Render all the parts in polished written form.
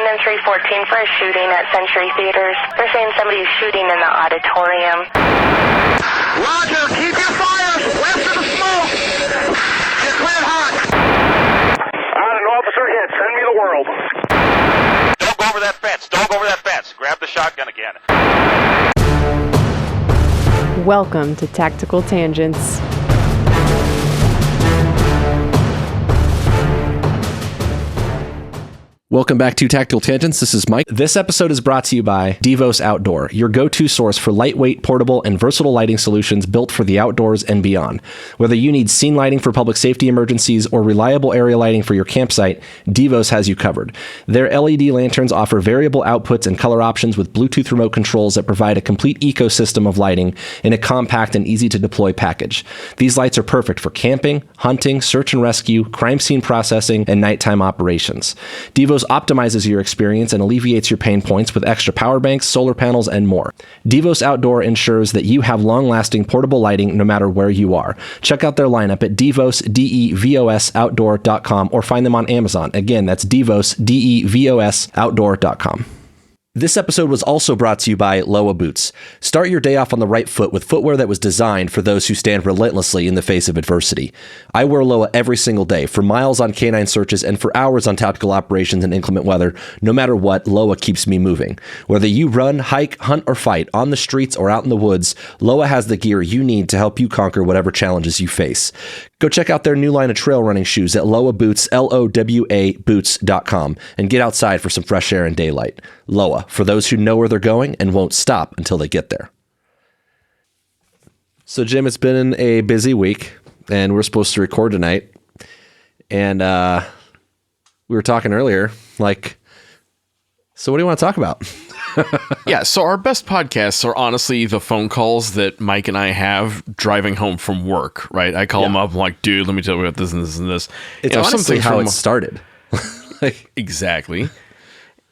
in 314 for a shooting at Century Theaters. They're saying somebody's shooting in the auditorium. Roger, keep your fires west of the smoke. You're cleared hot. An officer hit. Send me the world. Don't go over that fence. Don't go over that fence. Grab the shotgun again. Welcome to Tactical Tangents. Welcome back to Tactical Tangents. This is Mike. This episode is brought to you by Devos Outdoor, your go-to source for lightweight, portable, and versatile lighting solutions built for the outdoors and beyond. Whether you need scene lighting for public safety emergencies or reliable area lighting for your campsite, Devos has you covered. Their LED lanterns offer variable outputs and color options with Bluetooth remote controls that provide a complete ecosystem of lighting in a compact and easy-to-deploy package. These lights are perfect for camping, hunting, search and rescue, crime scene processing, and nighttime operations. Devos optimizes your experience and alleviates your pain points with extra power banks, solar panels, and more. Devos Outdoor ensures that you have long-lasting portable lighting no matter where you are. Check out their lineup at Devos, D-E-V-O-S, outdoor.com or find them on Amazon. Again, that's Devos, D-E-V-O-S, outdoor.com. This episode was also brought to you by Lowa Boots. Start your day off on the right foot with footwear that was designed for those who stand relentlessly in the face of adversity. I wear Lowa every single day, for miles on canine searches and for hours on tactical operations in inclement weather. No matter what, Lowa keeps me moving. Whether you run, hike, hunt, or fight, on the streets or out in the woods, Lowa has the gear you need to help you conquer whatever challenges you face. Go check out their new line of trail running shoes at Lowa Boots, L-O-W-A Boots.com, and get outside for some fresh air and daylight. Lowa, for those who know where they're going and won't stop until they get there. So, Jim, it's been a busy week, and we're supposed to record tonight. And we were talking earlier, so what do you want to talk about? Yeah, so our best podcasts are honestly the phone calls that Mike and I have driving home from work, right? I call him up, I'm like, dude, let me tell you about this and this and this. It's honestly how it started. Exactly.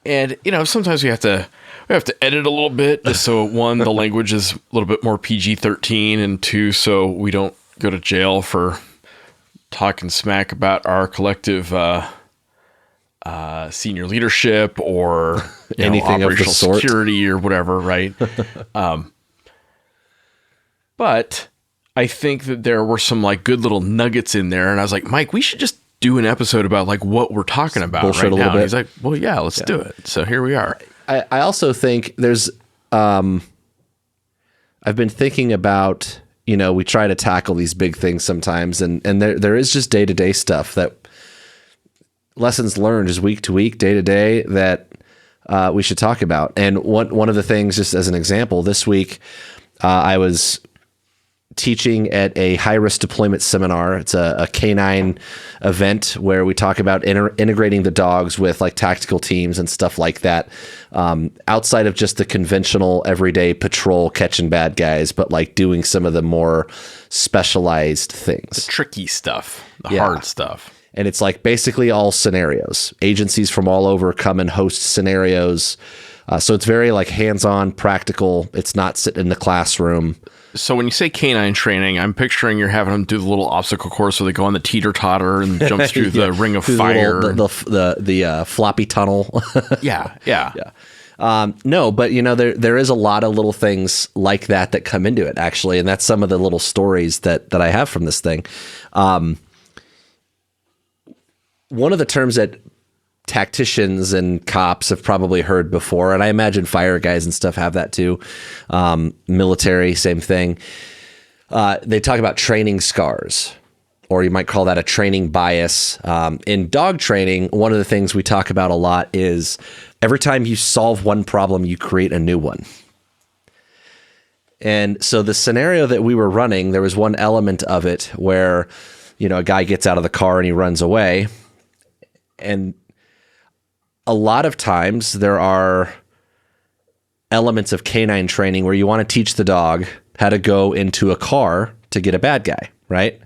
And, sometimes we have to edit a little bit just so, one, the language is a little bit more PG-13, and two, so we don't go to jail for talking smack about our collective senior leadership or anything of the sort, security or whatever, right? But I think that there were some good little nuggets in there, and I was like, Mike, we should just do an episode about what we're talking about right now. And he's like, well, yeah, let's do it. So here we are. I also think there's I've been thinking about, we try to tackle these big things sometimes, and there is just day-to-day stuff, that lessons learned is week to week, day to day, that we should talk about. And one of the things, just as an example, this week I was teaching at a high-risk deployment seminar. It's a canine event where we talk about integrating the dogs with tactical teams and stuff like that, outside of just the conventional everyday patrol catching bad guys, but doing some of the more specialized things. The tricky stuff, the hard stuff. And it's basically all scenarios. Agencies from all over come and host scenarios. So it's very hands-on, practical. It's not sitting in the classroom. So when you say canine training, I'm picturing you're having them do the little obstacle course where they go on the teeter-totter and jump through the ring of fire. The floppy tunnel. Yeah. No, but there is a lot of little things like that come into it, actually. And that's some of the little stories that I have from this thing. One of the terms that tacticians and cops have probably heard before, and I imagine fire guys and stuff have that too. Military, same thing. They talk about training scars, or you might call that a training bias. In dog training, one of the things we talk about a lot is every time you solve one problem, you create a new one. And so the scenario that we were running, there was one element of it where, a guy gets out of the car and he runs away. And a lot of times there are elements of canine training where you want to teach the dog how to go into a car to get a bad guy, right?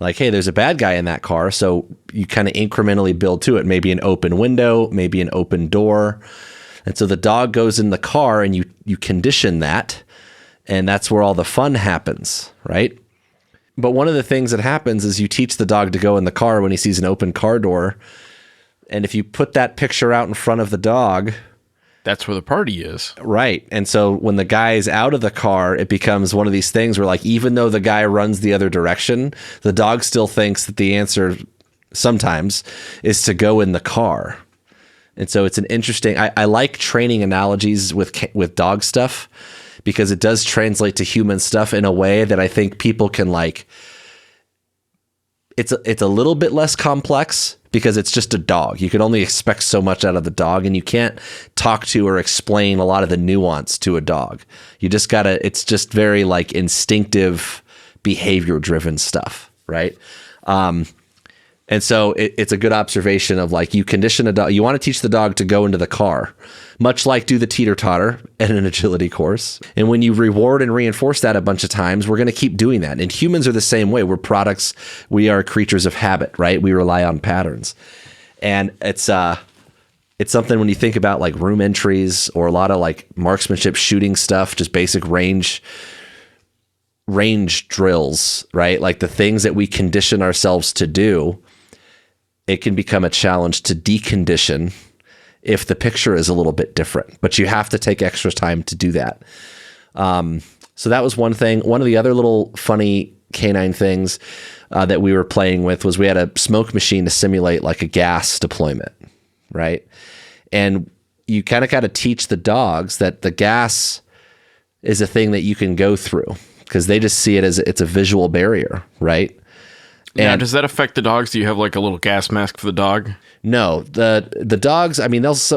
Hey, there's a bad guy in that car. So you kind of incrementally build to it. Maybe an open window, maybe an open door. And so the dog goes in the car and you condition that. And that's where all the fun happens, right? But one of the things that happens is you teach the dog to go in the car when he sees an open car door. And if you put that picture out in front of the dog, That's where the party is. right. And so when the guy is out of the car, it becomes one of these things where, like, even though the guy runs the other direction, the dog still thinks that the answer sometimes is to go in the car. And so it's an interesting, I like training analogies with dog stuff, because it does translate to human stuff in a way that I think people can, like, it's a little bit less complex because it's just a dog. You can only expect so much out of the dog, and you can't talk to or explain a lot of the nuance to a dog. You just gotta, it's just very, like, instinctive, behavior driven stuff. Right. And so it's a good observation of, like, you condition a dog. You want to teach the dog to go into the car, much like do the teeter-totter at an agility course. And when you reward and reinforce that a bunch of times, we're going to keep doing that. And humans are the same way. We're products. We are creatures of habit, right? We rely on patterns. And it's something when you think about, like, room entries or a lot of, like, marksmanship shooting stuff, just basic range drills, right? Like the things that we condition ourselves to do, it can become a challenge to decondition if the picture is a little bit different, but you have to take extra time to do that. So that was one thing. One of the other little funny canine things that we were playing with was we had a smoke machine to simulate, like, a gas deployment, right? And you kind of got to teach the dogs that the gas is a thing that you can go through, because they just see it as it's a visual barrier, right? Now, does that affect the dogs? Do you have, like, a little gas mask for the dog? No, the dogs, I mean, this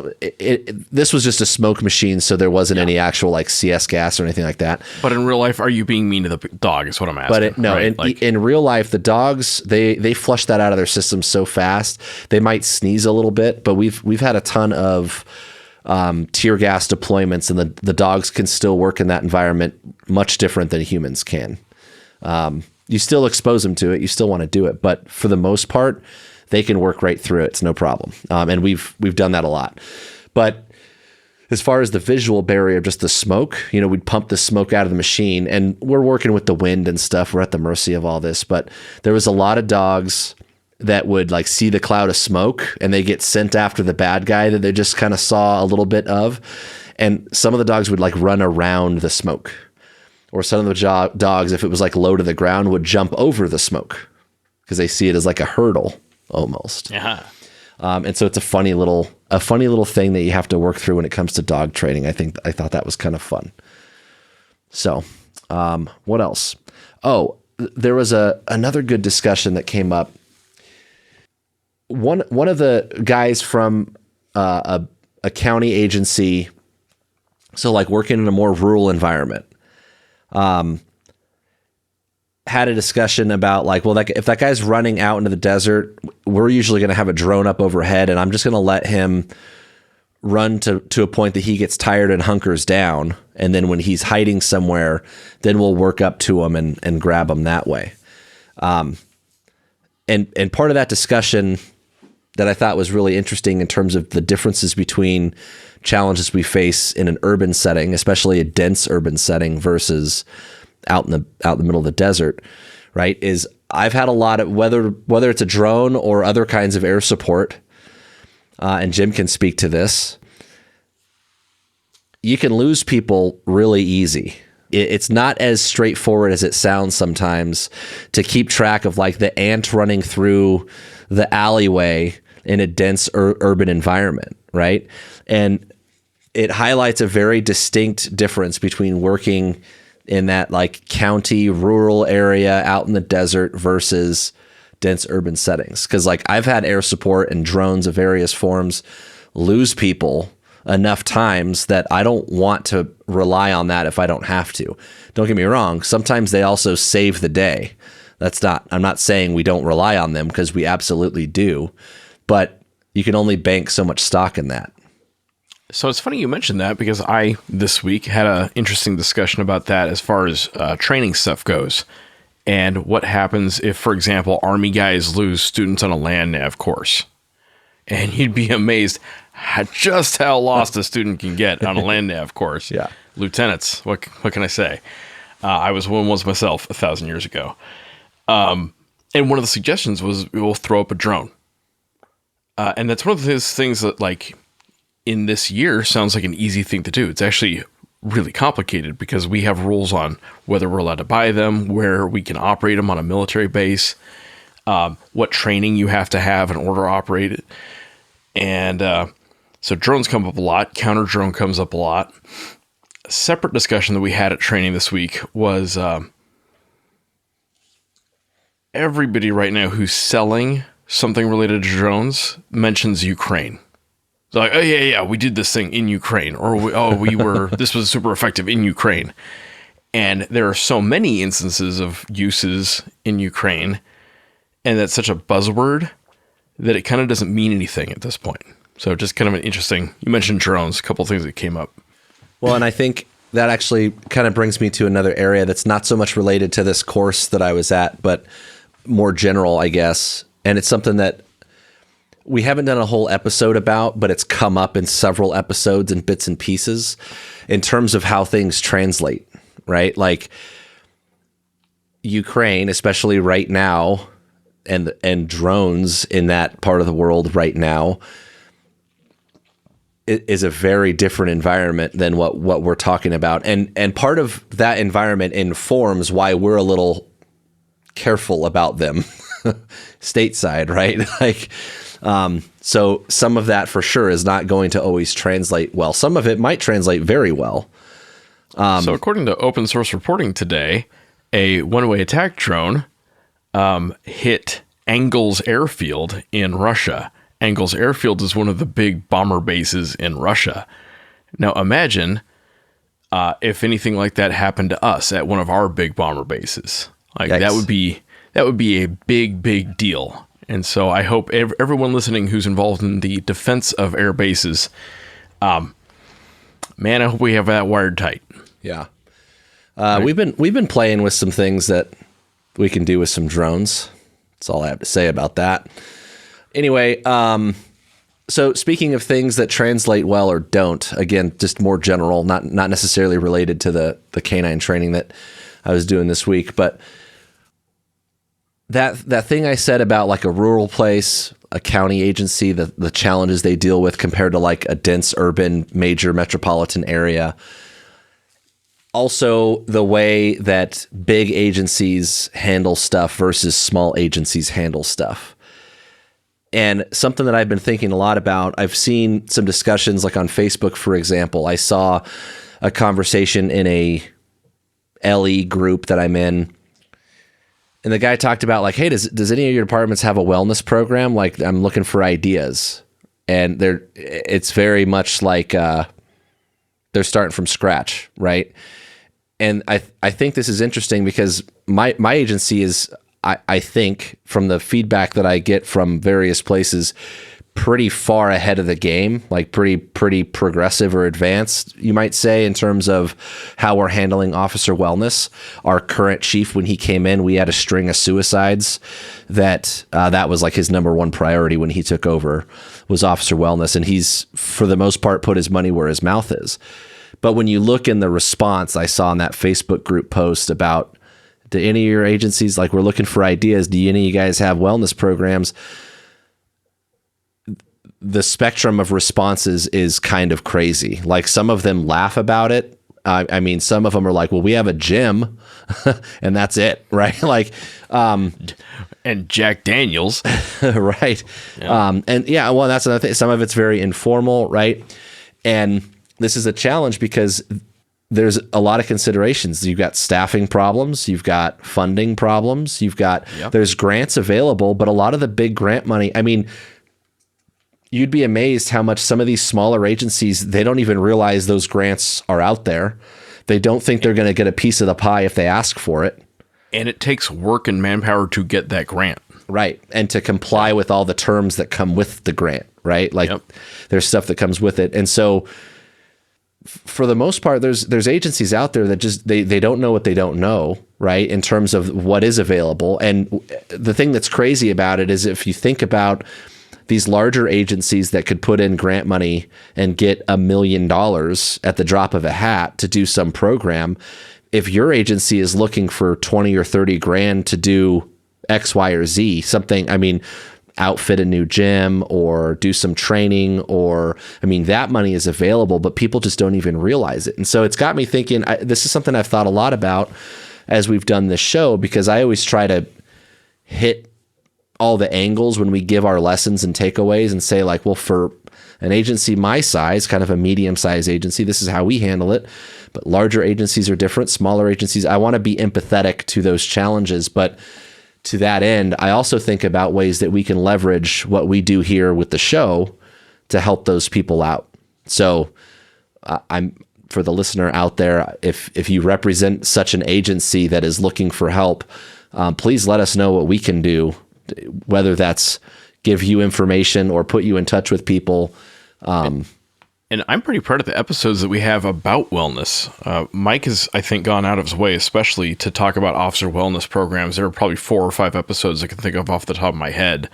was just a smoke machine, so there wasn't any actual, like, CS gas or anything like that. But in real life, are you being mean to the dog is what I'm asking. But right? in real life, the dogs, they flush that out of their system so fast, they might sneeze a little bit, but we've had a ton of tear gas deployments, and the dogs can still work in that environment much different than humans can. You still expose them to it. You still want to do it. But for the most part, they can work right through it. It's no problem. And we've done that a lot. But as far as the visual barrier, just the smoke, we'd pump the smoke out of the machine, and we're working with the wind and stuff. We're at the mercy of all this. But there was a lot of dogs that would, like, see the cloud of smoke, and they get sent after the bad guy that they just kind of saw a little bit of. And some of the dogs would, like, run around the smoke. Or some of the dogs, if it was, like, low to the ground, would jump over the smoke because they see it as, like, a hurdle almost. Yeah. And so it's a funny little thing that you have to work through when it comes to dog training. I thought that was kind of fun. So, what else? Oh, there was another good discussion that came up. One of the guys from a county agency, so, like, working in a more rural environment, had a discussion about, like, well, if that guy's running out into the desert, we're usually going to have a drone up overhead, and I'm just going to let him run to a point that he gets tired and hunkers down. And then when he's hiding somewhere, then we'll work up to him and grab him that way. And part of that discussion that I thought was really interesting in terms of the differences between challenges we face in an urban setting, especially a dense urban setting, versus out in the middle of the desert, right? Is I've had a lot of, whether it's a drone or other kinds of air support, and Jim can speak to this, you can lose people really easy. It's not as straightforward as it sounds sometimes to keep track of, like, the ant running through the alleyway in a dense urban environment, right? And it highlights a very distinct difference between working in that, like, county rural area out in the desert versus dense urban settings. Because, like, I've had air support and drones of various forms lose people enough times that I don't want to rely on that if I don't have to. Don't get me wrong. Sometimes they also save the day. I'm not saying we don't rely on them, because we absolutely do, but you can only bank so much stock in that. So it's funny you mentioned that, because I, this week, had an interesting discussion about that as far as training stuff goes. And what happens if, for example, Army guys lose students on a land nav course. And you'd be amazed just how lost a student can get on a land nav course. Yeah. Lieutenants, what can I say? I was one myself 1,000 years ago. And one of the suggestions was we'll throw up a drone. And that's one of those things that, like, in this year sounds like an easy thing to do. It's actually really complicated because we have rules on whether we're allowed to buy them, where we can operate them on a military base, what training you have to have in order to operate it. And so drones come up a lot. Counter drone comes up a lot. A separate discussion that we had at training this week was everybody right now who's selling something related to drones mentions Ukraine. They're like, oh yeah, we did this thing in Ukraine, or this was super effective in Ukraine. And there are so many instances of uses in Ukraine, and that's such a buzzword that it kind of doesn't mean anything at this point. So just kind of an interesting, you mentioned drones, a couple of things that came up. Well, and I think that actually kind of brings me to another area that's not so much related to this course that I was at, but more general, I guess. And it's something that we haven't done a whole episode about, but it's come up in several episodes and bits and pieces in terms of how things translate, right? Like Ukraine, especially right now, and drones in that part of the world right now, is a very different environment than what we're talking about. And part of that environment informs why we're a little careful about them stateside, right? Like, so some of that for sure is not going to always translate well. Some of it might translate very well. So according to open source reporting today, a one-way attack drone hit Engels Airfield in Russia. Engels Airfield is one of the big bomber bases in Russia. Now imagine if anything like that happened to us at one of our big bomber bases. Like Yikes. that would be a big deal. And so I hope everyone listening who's involved in the defense of air bases, man, I hope we have that wired tight. Yeah. We've been playing with some things that we can do with some drones. That's all I have to say about that. Anyway, so speaking of things that translate well or don't, again, just more general, not necessarily related to the canine training that I was doing this week, but that thing I said about like a rural place, a county agency, the challenges they deal with compared to like a dense urban major metropolitan area. Also, the way that big agencies handle stuff versus small agencies handle stuff. And something that I've been thinking a lot about, I've seen some discussions like on Facebook, for example. I saw a conversation in a LE group that I'm in. And the guy talked about like, hey, does any of your departments have a wellness program? Like, I'm looking for ideas. And it's very much like they're starting from scratch, right? And I think this is interesting because my agency is, I think, from the feedback that I get from various places, pretty far ahead of the game, like pretty progressive or advanced, you might say, in terms of how we're handling officer wellness. Our current chief, when he came in, we had a string of suicides that was like his number one priority when he took over, was officer wellness. And he's, for the most part, put his money where his mouth is. But when you look in the response I saw in that Facebook group post about, do any of your agencies, like, we're looking for ideas, do any of you guys have wellness programs? The spectrum of responses is kind of crazy. Like, some of them laugh about it. I mean, some of them are like, well, we have a gym and that's it, right? Like, and Jack Daniels. Right. Yeah. And yeah, well, that's another thing. Some of it's very informal, right? And this is a challenge because there's a lot of considerations. You've got staffing problems, you've got funding problems, there's grants available, but a lot of the big grant money, I mean, you'd be amazed how much some of these smaller agencies, they don't even realize those grants are out there. They don't think they're going to get a piece of the pie if they ask for it. And it takes work and manpower to get that grant. Right. And to comply with all the terms that come with the grant, right? Like, there's stuff that comes with it. And so for the most part, there's agencies out there that just, they don't know what they don't know, right? In terms of what is available. And the thing that's crazy about it is if you think about these larger agencies that could put in grant money and get $1 million at the drop of a hat to do some program, if your agency is looking for 20 or 30 grand to do X, Y, or Z, something, I mean, outfit a new gym or do some training, or, I mean, that money is available, but people just don't even realize it. And so it's got me thinking, this is something I've thought a lot about as we've done this show, because I always try to hit all the angles when we give our lessons and takeaways and say, like, well, for an agency my size, kind of a medium-sized agency, this is how we handle it. But larger agencies are different, smaller agencies. I want to be empathetic to those challenges. But to that end, I also think about ways that we can leverage what we do here with the show to help those people out. So I'm for the listener out there, if you represent such an agency that is looking for help, please let us know what we can do, whether that's give you information or put you in touch with people. And I'm pretty proud of the episodes that we have about wellness. Mike has, I think, gone out of his way, especially to talk about officer wellness programs. There are probably 4 or 5 episodes I can think of off the top of my head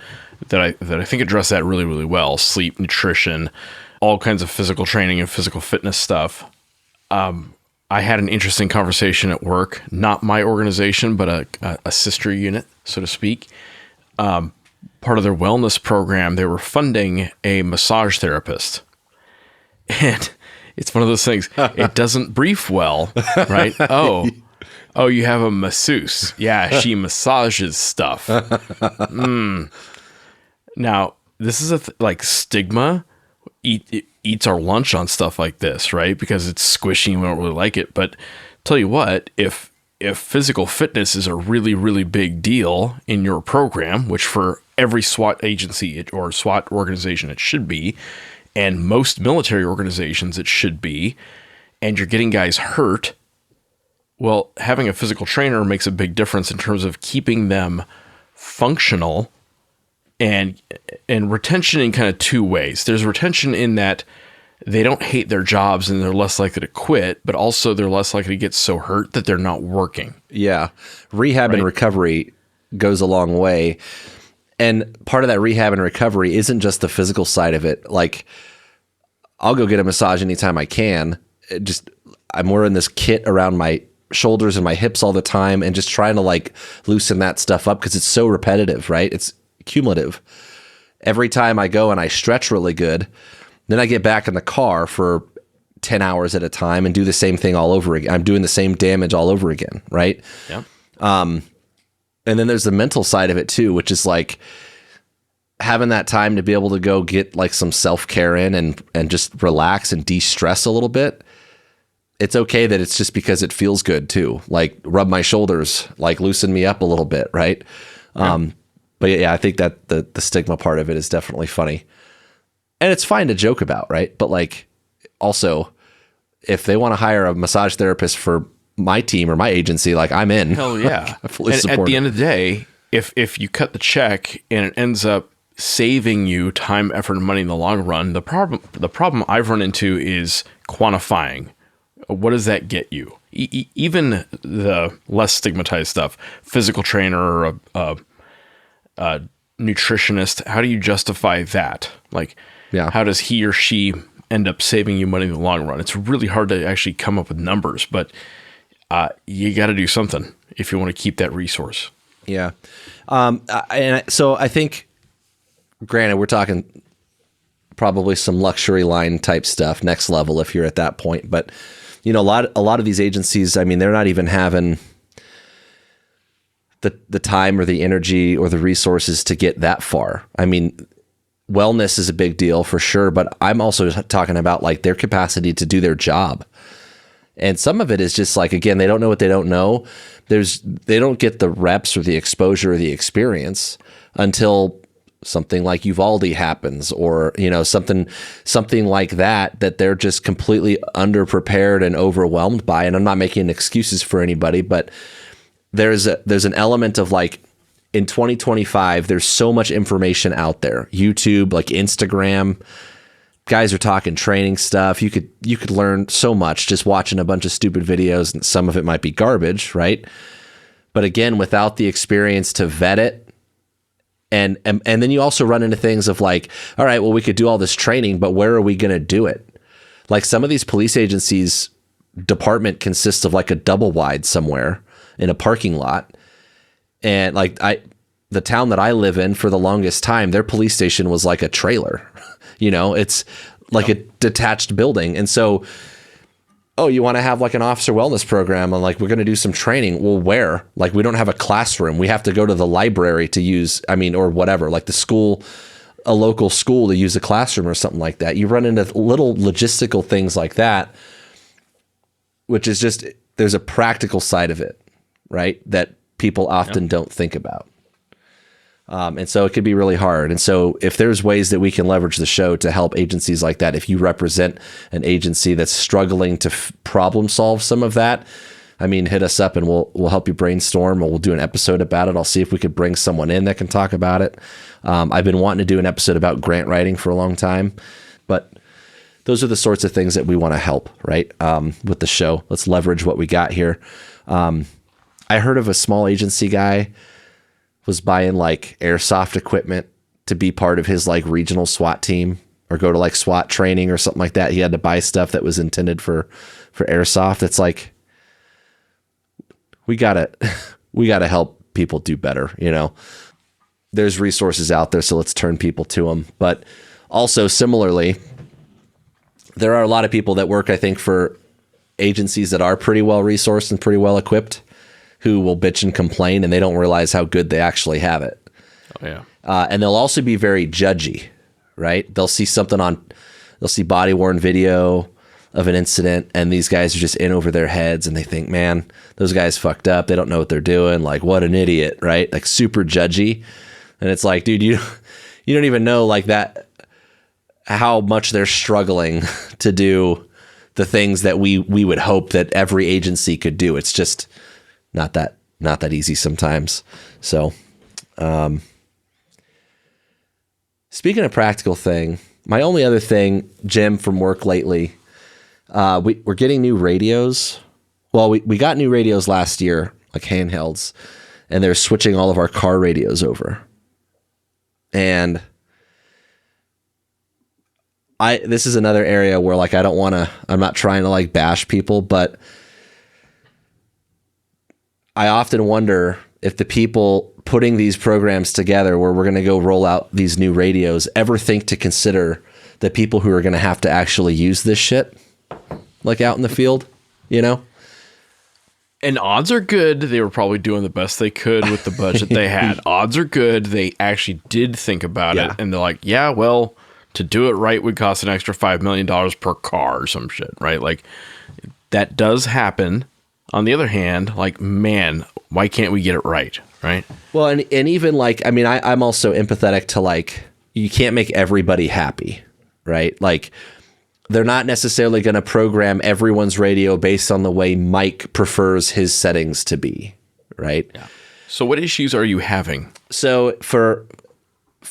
that I think address that really, really well. Sleep, nutrition, all kinds of physical training and physical fitness stuff. I had an interesting conversation at work, not my organization, but a sister unit, so to speak. Part of their wellness program, they were funding a massage therapist. And it's one of those things, it doesn't brief well, right? Oh, you have a masseuse. Yeah, she massages stuff. Now, this is stigma eats our lunch on stuff like this, right? Because it's squishy and we don't really like it. But tell you what, if physical fitness is a really, really big deal in your program, which for every SWAT agency or SWAT organization it should be, and most military organizations it should be, and you're getting guys hurt, well, having a physical trainer makes a big difference in terms of keeping them functional and retention in kind of 2 ways. There's retention in that they don't hate their jobs and they're less likely to quit, but also they're less likely to get so hurt that they're not working. Yeah. Rehab and recovery goes a long way. And part of that rehab and recovery isn't just the physical side of it. Like, I'll go get a massage anytime I can. I'm wearing this kit around my shoulders and my hips all the time and just trying to loosen that stuff up because it's so repetitive, right? It's cumulative. Every time I go and I stretch really good, then I get back in the car for 10 hours at a time and do the same thing all over again. I'm doing the same damage all over again, right? Yeah. And then there's the mental side of it too, which is having that time to be able to go get some self-care in and just relax and de-stress a little bit. It's okay that it's just because it feels good too. Rub my shoulders, loosen me up a little bit, right? Yeah. But yeah, I think that the stigma part of it is definitely funny. And it's fine to joke about, right? But also, if they want to hire a massage therapist for my team or my agency, I'm in. Hell yeah. I fully and support at the it. end of the day, if you cut the check and it ends up saving you time, effort, and money in the long run, the problem I've run into is quantifying. What does that get you? Even the less stigmatized stuff, physical trainer or a nutritionist, how do you justify that? How does he or she end up saving you money in the long run? It's really hard to actually come up with numbers, but you got to do something if you want to keep that resource. Yeah. So I think, granted, we're talking probably some luxury line type stuff, next level if you're at that point. But, a lot of these agencies, I mean, they're not even having the time or the energy or the resources to get that far. I mean, wellness is a big deal for sure, but I'm also talking about their capacity to do their job. And some of it is just again, they don't know what they don't know. They don't get the reps or the exposure or the experience until something like Uvalde happens or, something like that they're just completely underprepared and overwhelmed by. And I'm not making excuses for anybody, but there's an element of in 2025, there's so much information out there. YouTube, Instagram, guys are talking training stuff. You could learn so much just watching a bunch of stupid videos, and some of it might be garbage, right? But again, without the experience to vet it, and then you also run into things of all right, well, we could do all this training, but where are we going to do it? Some of these police agencies department consists of a double wide somewhere in a parking lot. And the town that I live in, for the longest time, their police station was like a trailer. It's like a detached building. And so, oh, you want to have like an officer wellness program, and like we're going to do some training. Well, where? Like, we don't have a classroom. We have to go to the library to use, or whatever, like the school, a local school to use a classroom or something like that. You run into little logistical things like that, which is just, there's a practical side of it, right? That people often don't think about. And so it could be really hard. And so if there's ways that we can leverage the show to help agencies like that, if you represent an agency that's struggling to problem solve some of that, hit us up and we'll help you brainstorm, or we'll do an episode about it. I'll see if we could bring someone in that can talk about it. I've been wanting to do an episode about grant writing for a long time, but those are the sorts of things that we want to help, right? With the show. Let's leverage what we got here. I heard of a small agency guy was buying like airsoft equipment to be part of his like regional SWAT team, or go to like SWAT training or something like that. He had to buy stuff that was intended for airsoft. It's like, we gotta help people do better. There's resources out there, so let's turn people to them. But also similarly, there are a lot of people that work, I think, for agencies that are pretty well resourced and pretty well equipped, who will bitch and complain, and they don't realize how good they actually have it. Oh, yeah. And they'll also be very judgy, right? They'll see body worn video of an incident, and these guys are just in over their heads, and they think, man, those guys fucked up. They don't know what they're doing. Like, what an idiot, right? Like, super judgy. And it's like, dude, you don't even know like that, how much they're struggling to do the things that we would hope that every agency could do. It's just not that easy sometimes. So, speaking of practical thing, my only other thing, Jim, from work lately, we're getting new radios. Well, we got new radios last year, like handhelds, and they're switching all of our car radios over. And this is another area where like I'm not trying to like bash people, but I often wonder if the people putting these programs together, where we're going to go roll out these new radios, ever think to consider the people who are going to have to actually use this shit, like out in the field, And odds are good they were probably doing the best they could with the budget they had. Odds are good they actually did think about it, and they're like, yeah, well, to do it right would cost an extra $5 million per car or some shit, right? Like, that does happen. On the other hand, like, man, why can't we get it right? Right. Well, and even like, I'm also empathetic to like, you can't make everybody happy, right? Like, they're not necessarily going to program everyone's radio based on the way Mike prefers his settings to be, right? Yeah. So what issues are you having? So for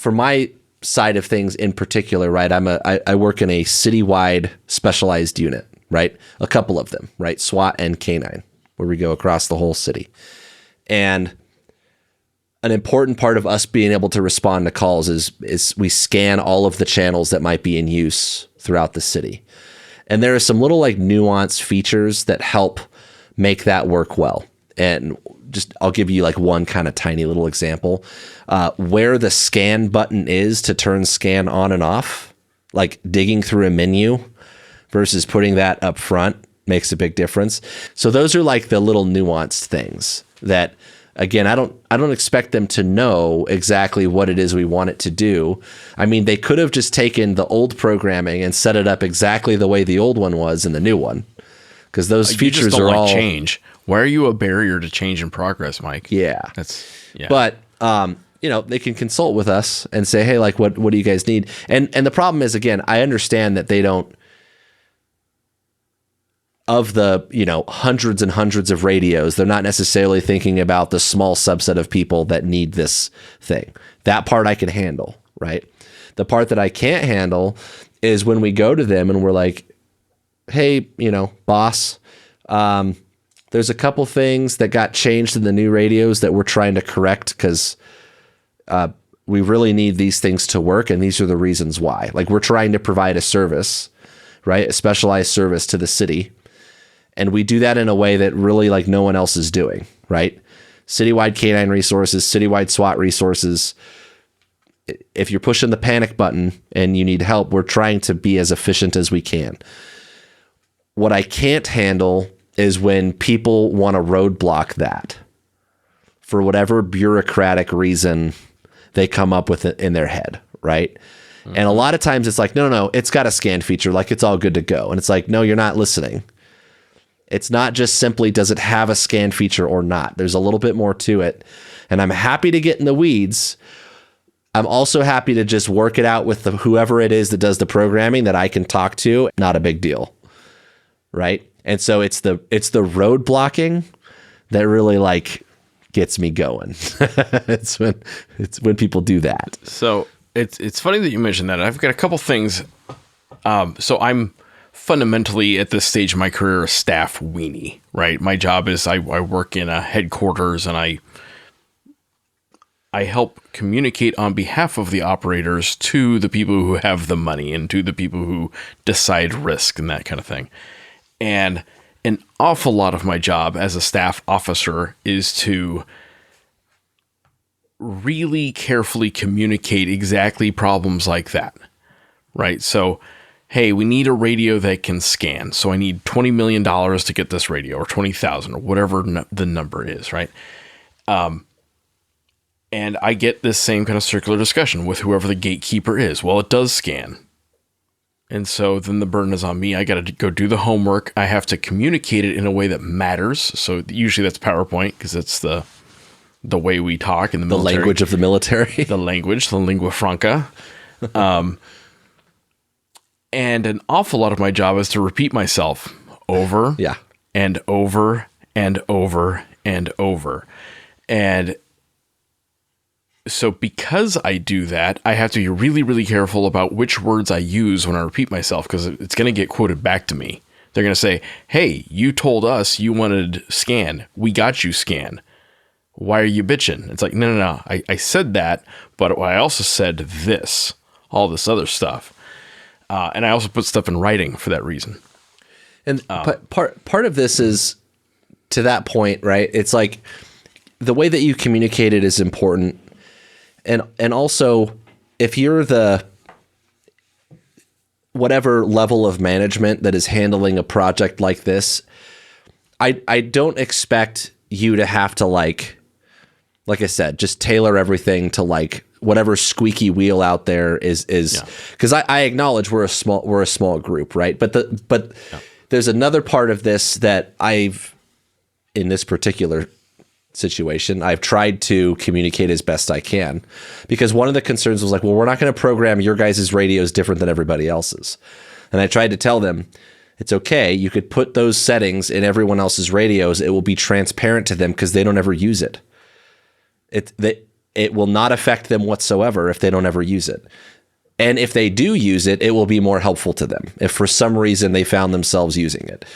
my side of things in particular, right, I work in a citywide specialized unit, right? A couple of them, right? SWAT and K9, where we go across the whole city. And an important part of us being able to respond to calls is we scan all of the channels that might be in use throughout the city. And there are some little like nuanced features that help make that work well. And I'll give you like one kind of tiny little example. Where the scan button is to turn scan on and off, like digging through a menu versus putting that up front, makes a big difference. So those are like the little nuanced things that, again, I don't expect them to know exactly what it is we want it to do. They could have just taken the old programming and set it up exactly the way the old one was in the new one, because those features just don't are all change. Why are you a barrier to change in progress, Mike? Yeah. But they can consult with us and say, hey, like, what do you guys need? And the problem is, again, I understand that they don't. Of the, hundreds and hundreds of radios, they're not necessarily thinking about the small subset of people that need this thing. That part I can handle, right? The part that I can't handle is when we go to them and we're like, hey, boss, there's a couple things that got changed in the new radios that we're trying to correct because we really need these things to work, and these are the reasons why. Like, we're trying to provide a service, right? A specialized service to the city. And we do that in a way that really like no one else is doing, right? citywide canine resources, citywide SWAT resources. If you're pushing the panic button and you need help, we're trying to be as efficient as we can. What I can't handle is when people want to roadblock that for whatever bureaucratic reason they come up with it in their head, right? Mm-hmm. And a lot of times it's like, no, it's got a scan feature, like it's all good to go. And it's like, no, you're not listening. It's not just simply, does it have a scan feature or not? There's a little bit more to it. And I'm happy to get in the weeds. I'm also happy to just work it out with whoever it is that does the programming that I can talk to. Not a big deal. Right. And so it's the road blocking that really like gets me going. it's when people do that. So it's funny that you mentioned that. I've got a couple things. So I'm fundamentally at this stage of my career a staff weenie, right? My job is I work in a headquarters and I help communicate on behalf of the operators to the people who have the money and to the people who decide risk and that kind of thing. And an awful lot of my job as a staff officer is to really carefully communicate exactly problems like that, right? So, hey, we need a radio that can scan. So I need $20 million to get this radio, or 20,000 or whatever the number is, right? And I get this same kind of circular discussion with whoever the gatekeeper is. Well, it does scan. And so then the burden is on me. I got to go do the homework. I have to communicate it in a way that matters. So usually that's PowerPoint because it's the way we talk in the military. The language of the military. The language, the lingua franca. And an awful lot of my job is to repeat myself over and over and over and over. And so because I do that, I have to be really, really careful about which words I use when I repeat myself, because it's going to get quoted back to me. They're going to say, hey, you told us you wanted scan. We got you scan. Why are you bitching? It's like, no. I said that, but I also said this, all this other stuff. And I also put stuff in writing for that reason. And part of this is to that point, right? It's like the way that you communicate it is important. And also, if you're the whatever level of management that is handling a project like this, I don't expect you to have to like I said, just tailor everything to like whatever squeaky wheel out there is because I acknowledge we're a small group, right? But there's another part of this that in this particular situation, I've tried to communicate as best I can, because one of the concerns was like, well, we're not going to program your guys' radios different than everybody else's. And I tried to tell them, it's okay. You could put those settings in everyone else's radios. It will be transparent to them because they don't ever use it. It will not affect them whatsoever if they don't ever use it. And if they do use it, it will be more helpful to them if for some reason they found themselves using it.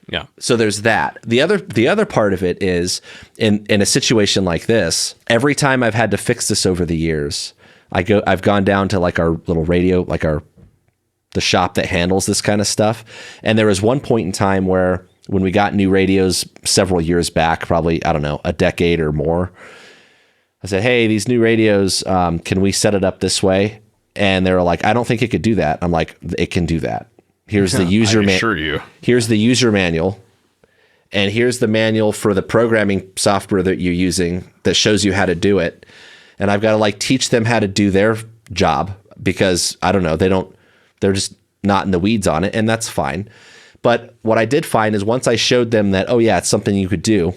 Yeah. So there's that. The other part of it is in a situation like this, every time I've had to fix this over the years, I've gone down to like our little radio, like the shop that handles this kind of stuff. And there was one point in time where when we got new radios several years back, probably, I don't know, a decade or more, I said, hey, these new radios, can we set it up this way? And they were like, I don't think it could do that. I'm like, it can do that. Here's the user manual. Here's the user manual, and here's the manual for the programming software that you're using that shows you how to do it. And I've got to like teach them how to do their job because I don't know, they're just not in the weeds on it, and that's fine. But what I did find is once I showed them that, oh yeah, it's something you could do,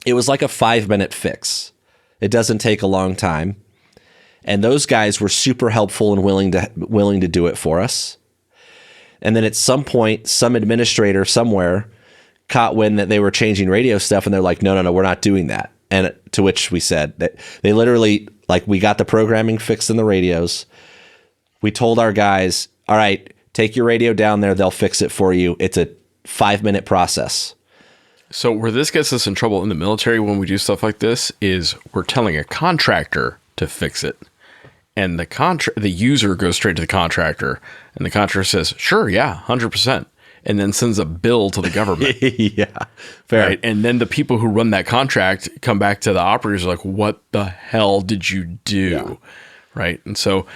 it was like a 5-minute fix. It doesn't take a long time. And those guys were super helpful and willing to do it for us. And then at some point, some administrator somewhere caught wind that they were changing radio stuff, and they're like, no, we're not doing that. And to which we said that they literally, like, we got the programming fixed in the radios. We told our guys, all right, take your radio down there. They'll fix it for you. It's a 5-minute process. So where this gets us in trouble in the military when we do stuff like this is we're telling a contractor to fix it. And the user goes straight to the contractor, and the contractor says, sure, yeah, 100%. and then sends a bill to the government. Yeah, fair. Right. And then the people who run that contract come back to the operators like, what the hell did you do? Yeah. Right. And so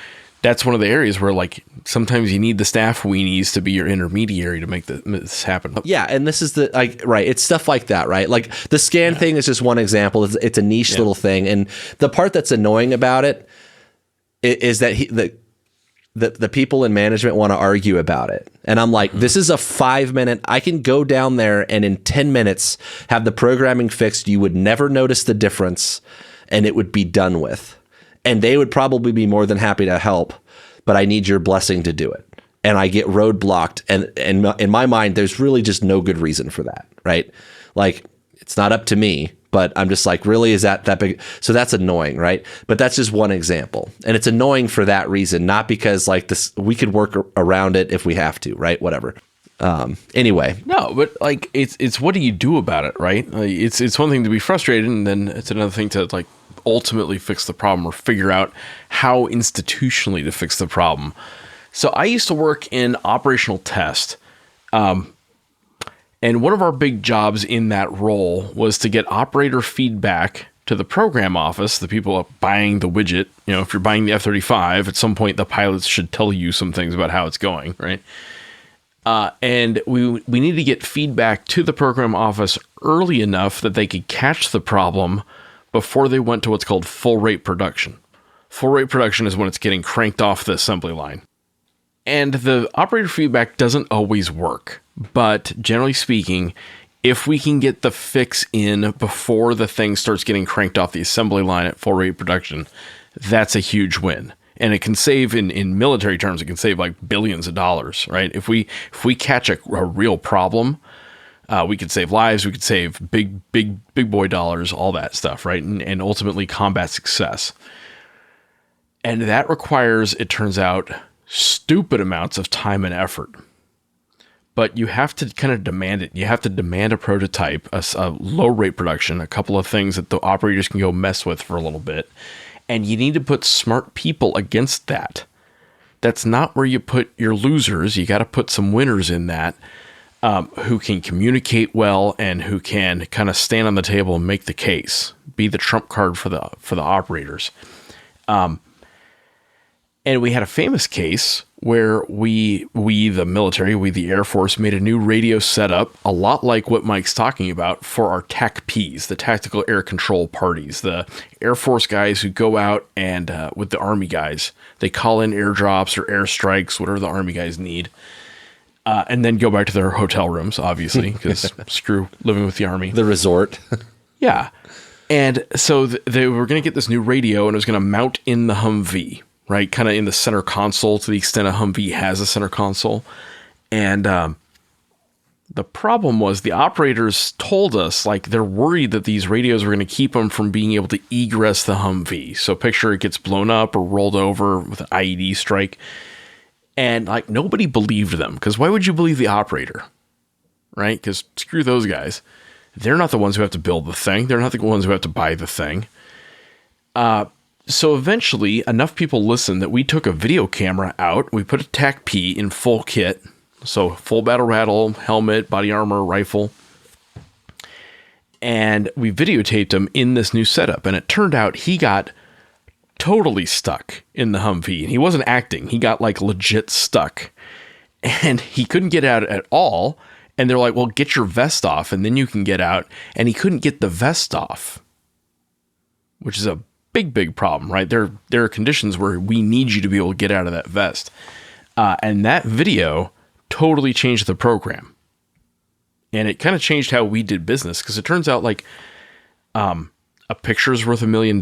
that's one of the areas where like sometimes you need the staff weenies to be your intermediary to make this happen. Yeah, and this is right. It's stuff like that, right? Like the scan thing is just one example. It's a niche little thing, and the part that's annoying about it is that the people in management want to argue about it. And I'm like, this is a 5-minute, I can go down there and in 10 minutes have the programming fixed. You would never notice the difference and it would be done with. And they would probably be more than happy to help, but I need your blessing to do it. And I get roadblocked. And in my mind, there's really just no good reason for that, right? Like, it's not up to me. But I'm just like, really, is that big? So that's annoying, right? But that's just one example. And it's annoying for that reason, not because like this, we could work around it if we have to, right? Whatever. Anyway. No, but like, it's what do you do about it, right? Like, it's one thing to be frustrated, and then it's another thing to like ultimately fix the problem or figure out how institutionally to fix the problem. So I used to work in operational test. And one of our big jobs in that role was to get operator feedback to the program office, the people buying the widget. You know, if you're buying the F-35, at some point the pilots should tell you some things about how it's going, right? And we need to get feedback to the program office early enough that they could catch the problem before they went to what's called full rate production. Full rate production is when it's getting cranked off the assembly line. And the operator feedback doesn't always work. But generally speaking, if we can get the fix in before the thing starts getting cranked off the assembly line at full rate production, that's a huge win. And it can save, in military terms, it can save like billions of dollars, right? If we catch a real problem, we could save lives, we could save big boy dollars, all that stuff, right? And ultimately combat success. And that requires, it turns out, stupid amounts of time and effort. But you have to kind of demand it. You have to demand a prototype, a low rate production, a couple of things that the operators can go mess with for a little bit. And you need to put smart people against that. That's not where you put your losers. You got to put some winners in that who can communicate well and who can kind of stand on the table and make the case, be the trump card for the operators. And we had a famous case where we the military, the Air Force, made a new radio setup, a lot like what Mike's talking about, for our TACPs, the Tactical Air Control Parties, the Air Force guys who go out and, with the Army guys, they call in airdrops or airstrikes, whatever the Army guys need, and then go back to their hotel rooms, obviously, because screw living with the Army. The resort. Yeah. And so they were going to get this new radio, and it was going to mount in the Humvee. Right, kind of in the center console, to the extent a Humvee has a center console. And the problem was the operators told us, like, they're worried that these radios were going to keep them from being able to egress the Humvee. So picture it gets blown up or rolled over with an IED strike. And, like, nobody believed them, because why would you believe the operator? Right? Because screw those guys. They're not the ones who have to build the thing. They're not the ones who have to buy the thing. So eventually, enough people listened that we took a video camera out. We put a TACP in full kit. So full battle rattle, helmet, body armor, rifle. And we videotaped him in this new setup. And it turned out he got totally stuck in the Humvee. And he wasn't acting. He got like legit stuck. And he couldn't get out at all. And they're like, well, get your vest off and then you can get out. And he couldn't get the vest off, which is a big problem, right? There are conditions where we need you to be able to get out of that vest. And that video totally changed the program. And it kind of changed how we did business, because it turns out like a picture is worth $1 million.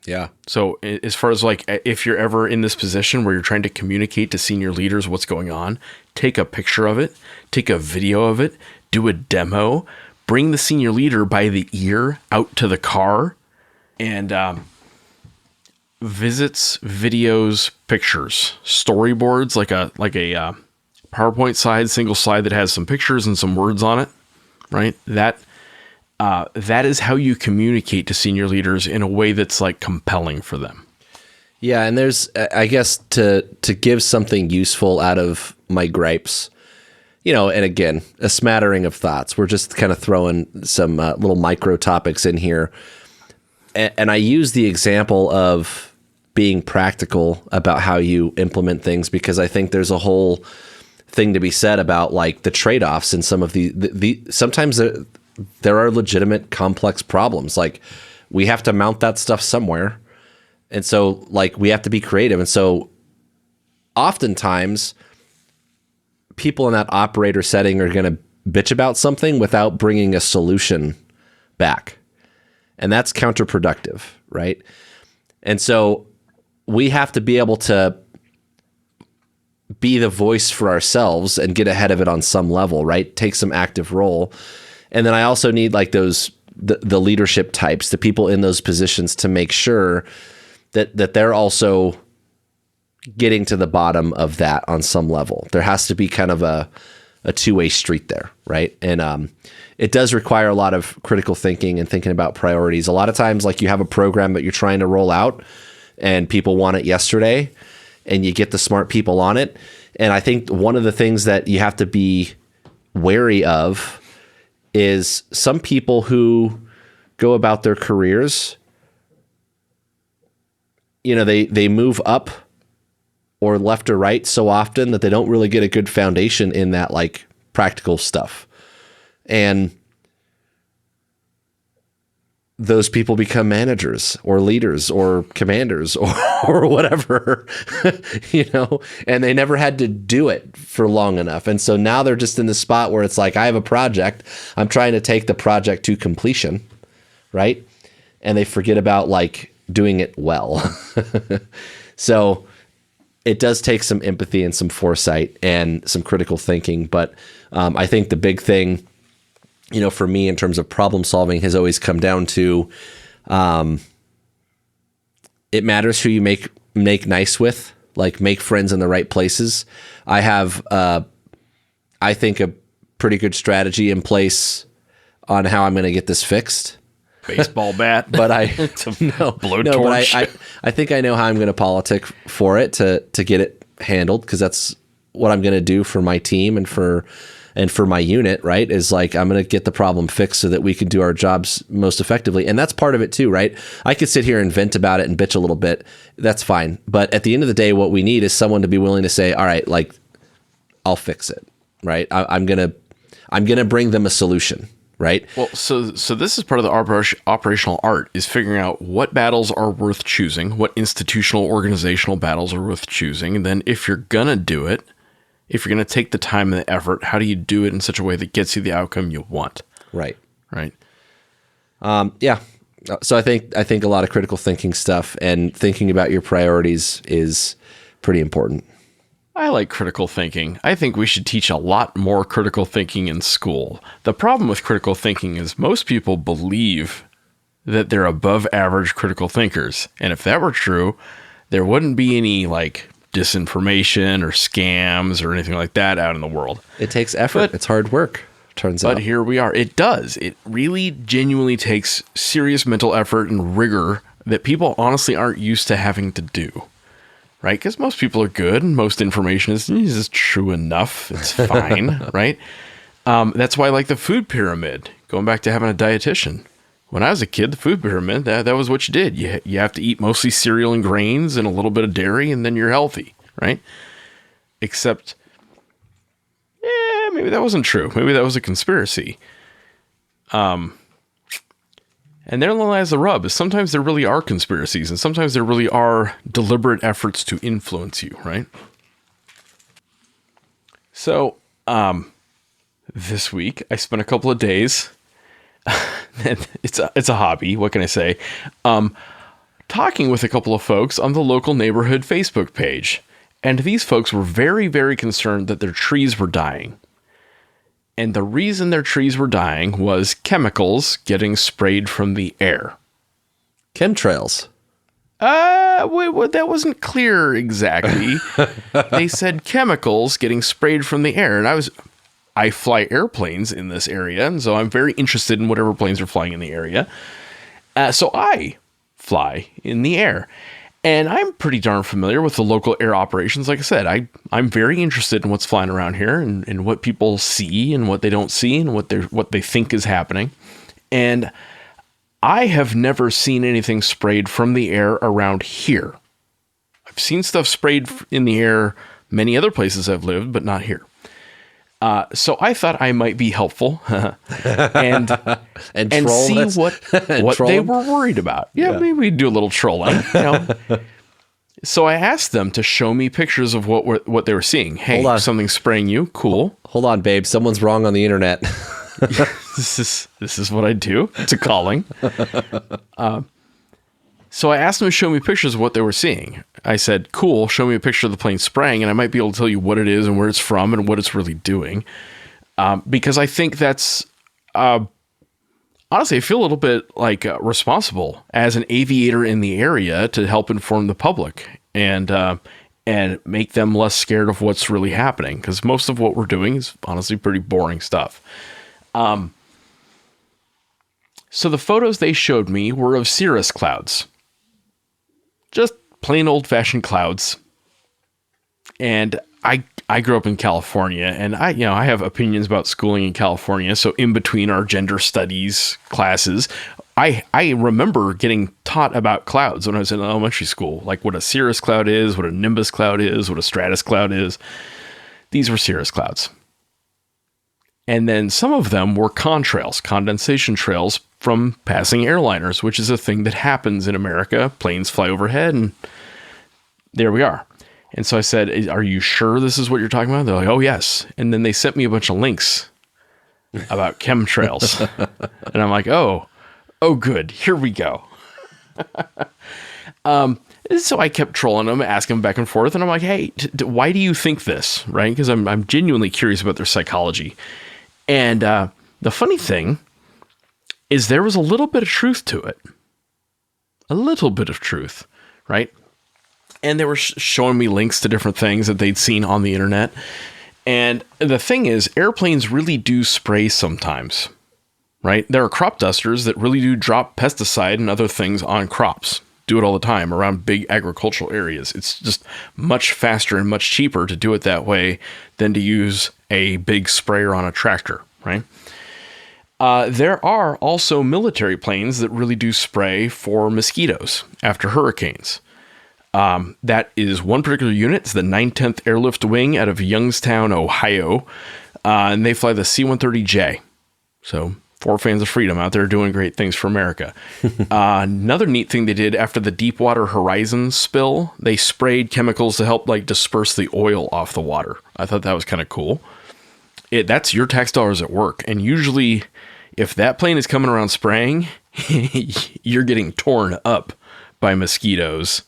Yeah. So as far as like, if you're ever in this position where you're trying to communicate to senior leaders what's going on, take a picture of it, take a video of it, do a demo, bring the senior leader by the ear out to the car, and visits, videos, pictures, storyboards, like a PowerPoint slide, single slide that has some pictures and some words on it, right? That is how you communicate to senior leaders in a way that's like compelling for them. Yeah, and there's, I guess, to give something useful out of my gripes, and again, a smattering of thoughts. We're just kind of throwing some little micro topics in here. And I use the example of being practical about how you implement things, because I think there's a whole thing to be said about like the trade-offs in some of the sometimes there are legitimate complex problems. Like we have to mount that stuff somewhere. And so like we have to be creative. And so oftentimes people in that operator setting are going to bitch about something without bringing a solution back. And that's counterproductive, right? And so we have to be able to be the voice for ourselves and get ahead of it on some level, right? Take some active role. And then I also need like the leadership types, the people in those positions, to make sure that they're also getting to the bottom of that on some level. There has to be kind of a two-way street there, right? And it does require a lot of critical thinking and thinking about priorities. A lot of times, like you have a program that you're trying to roll out and people want it yesterday, and you get the smart people on it. And I think one of the things that you have to be wary of is some people who go about their careers, they move up or left or right so often that they don't really get a good foundation in that like practical stuff. And those people become managers or leaders or commanders or whatever, and they never had to do it for long enough. And so now they're just in the spot where it's like, I have a project, I'm trying to take the project to completion, right? And they forget about like doing it well. So it does take some empathy and some foresight and some critical thinking. But I think the big thing, for me in terms of problem solving has always come down to it matters who you make nice with, like make friends in the right places. I have, I think, a pretty good strategy in place on how I'm going to get this fixed. Baseball bat, but I blowtorch. I think I know how I'm going to politic for it to get it handled, because that's what I'm going to do for my team and for my unit, right? Is like, I'm going to get the problem fixed so that we can do our jobs most effectively. And that's part of it too, right? I could sit here and vent about it and bitch a little bit. That's fine. But at the end of the day, what we need is someone to be willing to say, all right, like I'll fix it, right? I'm going to bring them a solution. Right. Well, so this is part of the operational art, is figuring out what battles are worth choosing, what institutional organizational battles are worth choosing. And then if you're going to do it, if you're going to take the time and the effort, how do you do it in such a way that gets you the outcome you want? Right. Right. Yeah. So I think a lot of critical thinking stuff and thinking about your priorities is pretty important. I like critical thinking. I think we should teach a lot more critical thinking in school. The problem with critical thinking is most people believe that they're above average critical thinkers. And if that were true, there wouldn't be any like disinformation or scams or anything like that out in the world. It takes effort. It's hard work, turns out. But here we are. It does. It really genuinely takes serious mental effort and rigor that people honestly aren't used to having to do. Right? Because most people are good and most information is true enough. It's fine, right? That's why I like the food pyramid, going back to having a dietitian. When I was a kid, the food pyramid, that was what you did. You have to eat mostly cereal and grains and a little bit of dairy, and then you're healthy, right? Except, maybe that wasn't true. Maybe that was a conspiracy. And therein lies the rub, is sometimes there really are conspiracies, and sometimes there really are deliberate efforts to influence you, right? So, this week, I spent a couple of days, and it's a hobby, what can I say, talking with a couple of folks on the local neighborhood Facebook page. And these folks were very, very concerned that their trees were dying. And the reason their trees were dying was chemicals getting sprayed from the air. Chemtrails. That wasn't clear exactly. They said chemicals getting sprayed from the air. And I fly airplanes in this area, and so I'm very interested in whatever planes are flying in the area. So I fly in the air. And I'm pretty darn familiar with the local air operations. Like I said, I'm very interested in what's flying around here and what people see and what they don't see and what they think is happening. And I have never seen anything sprayed from the air around here. I've seen stuff sprayed in the air many other places I've lived, but not here. So I thought I might be helpful and see what they were worried about. Yeah, maybe we'd do a little trolling. You know? So I asked them to show me pictures of what they were seeing. Hey, something's spraying you. Cool. Hold on, babe. Someone's wrong on the internet. This is what I do to calling. So I asked them to show me pictures of what they were seeing. I said, cool, show me a picture of the plane spraying, and I might be able to tell you what it is and where it's from and what it's really doing. Because I think that's, honestly, I feel a little bit like responsible as an aviator in the area to help inform the public and make them less scared of what's really happening. Because most of what we're doing is honestly pretty boring stuff. So the photos they showed me were of cirrus clouds. Just plain old-fashioned clouds. And I grew up in California, and I have opinions about schooling in California. So in between our gender studies classes, I remember getting taught about clouds when I was in elementary school, like what a cirrus cloud is, what a nimbus cloud is, what a stratus cloud is. These were cirrus clouds. And then some of them were contrails, condensation trails from passing airliners, which is a thing that happens in America. Planes fly overhead, and there we are. And so I said, are you sure this is what you're talking about? They're like, oh, yes. And then they sent me a bunch of links about chemtrails. And I'm like, oh, good. Here we go. So I kept trolling them, asking them back and forth. And I'm like, hey, why do you think this? Right? Because I'm genuinely curious about their psychology. And the funny thing is there was a little bit of truth to it. A little bit of truth, right? And they were showing me links to different things that they'd seen on the internet. And the thing is, airplanes really do spray sometimes, right? There are crop dusters that really do drop pesticide and other things on crops. Do it all the time around big agricultural areas. It's just much faster and much cheaper to do it that way than to use a big sprayer on a tractor, right? There are also military planes that really do spray for mosquitoes after hurricanes. That is one particular unit. It's the 910th Airlift Wing out of Youngstown, Ohio. And they fly the C-130J. So 4 fans of freedom out there doing great things for America. Another neat thing they did after the Deepwater Horizon spill, they sprayed chemicals to help disperse the oil off the water. I thought that was kind of cool. That's your tax dollars at work. And usually if that plane is coming around spraying, you're getting torn up by mosquitoes.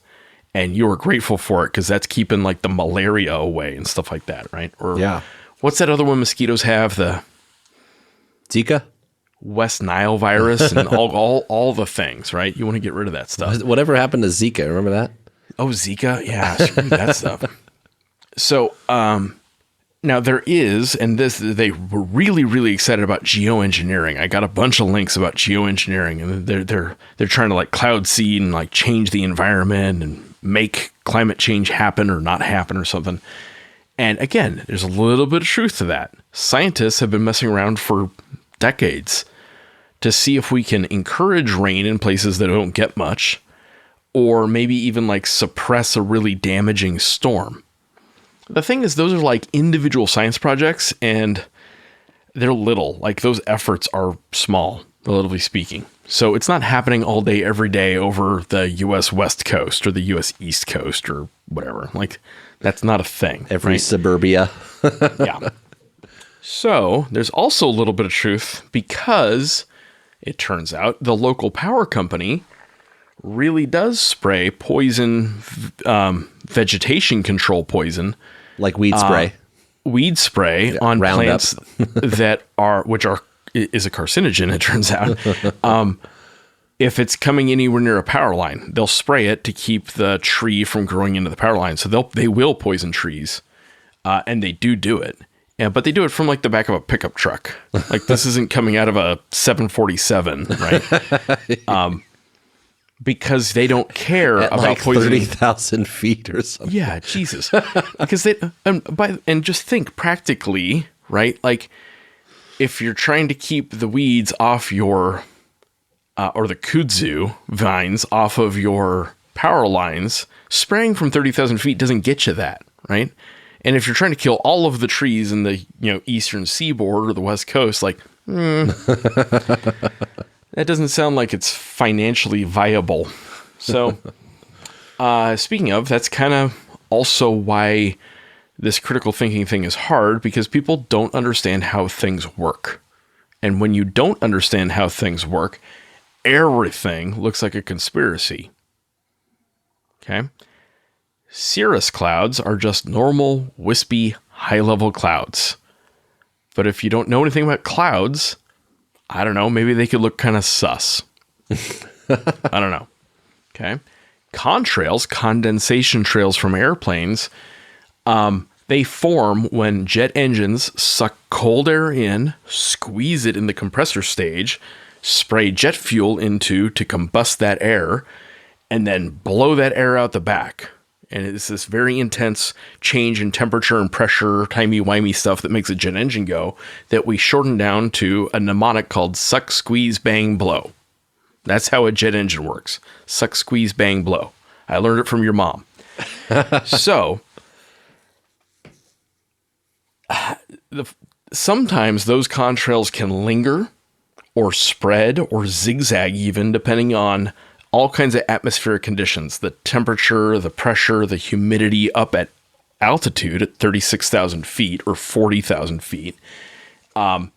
And you are grateful for it because that's keeping the malaria away and stuff like that, right? Or what's that other one mosquitoes have? The Zika? West Nile virus and all the things, right? You want to get rid of that stuff. Whatever happened to Zika? Remember that? Oh, Zika? Yeah, screw that stuff. So, now there is, and they were really, really excited about geoengineering. I got a bunch of links about geoengineering, and they're trying to cloud seed and change the environment and make climate change happen or not happen or something. And again, there's a little bit of truth to that. Scientists have been messing around for decades to see if we can encourage rain in places that don't get much, or maybe even suppress a really damaging storm. The thing is, those are individual science projects, and they're little. Those efforts are small, relatively speaking. So it's not happening all day, every day over the U.S. West Coast or the U.S. East Coast or whatever. That's not a thing. Every suburbia. Yeah. So there's also a little bit of truth because it turns out the local power company really does spray poison, vegetation control poison. Like weed spray. Weed spray on Roundup. plants which is a carcinogen, it turns out. If it's coming anywhere near a power line, they'll spray it to keep the tree from growing into the power line. So they will poison trees, and they do it. Yeah, but they do it from the back of a pickup truck. This isn't coming out of a 747, right? because they don't care At about like poisoning 30,000 feet or something. Yeah, Jesus. Because and just think practically, right? Like if you're trying to keep the weeds off your or the kudzu vines off of your power lines, spraying from 30,000 feet doesn't get you that, right? And if you're trying to kill all of the trees in the eastern seaboard or the west coast, like that doesn't sound like it's financially viable. So, speaking of, that's kind of also why this critical thinking thing is hard, because people don't understand how things work. And when you don't understand how things work, everything looks like a conspiracy. Okay? Cirrus clouds are just normal, wispy, high-level clouds. But if you don't know anything about clouds, I don't know, maybe they could look kind of sus. I don't know. Okay? Contrails, condensation trails from airplanes, they form when jet engines suck cold air in, squeeze it in the compressor stage, spray jet fuel into to combust that air, and then blow that air out the back. And it's this very intense change in temperature and pressure, timey-wimey stuff that makes a jet engine go, that we shorten down to a mnemonic called suck, squeeze, bang, blow. That's how a jet engine works. Suck, squeeze, bang, blow. I learned it from your mom. So, sometimes those contrails can linger or spread or zigzag even, depending on all kinds of atmospheric conditions, the temperature, the pressure, the humidity up at altitude at 36,000 feet or 40,000 feet. And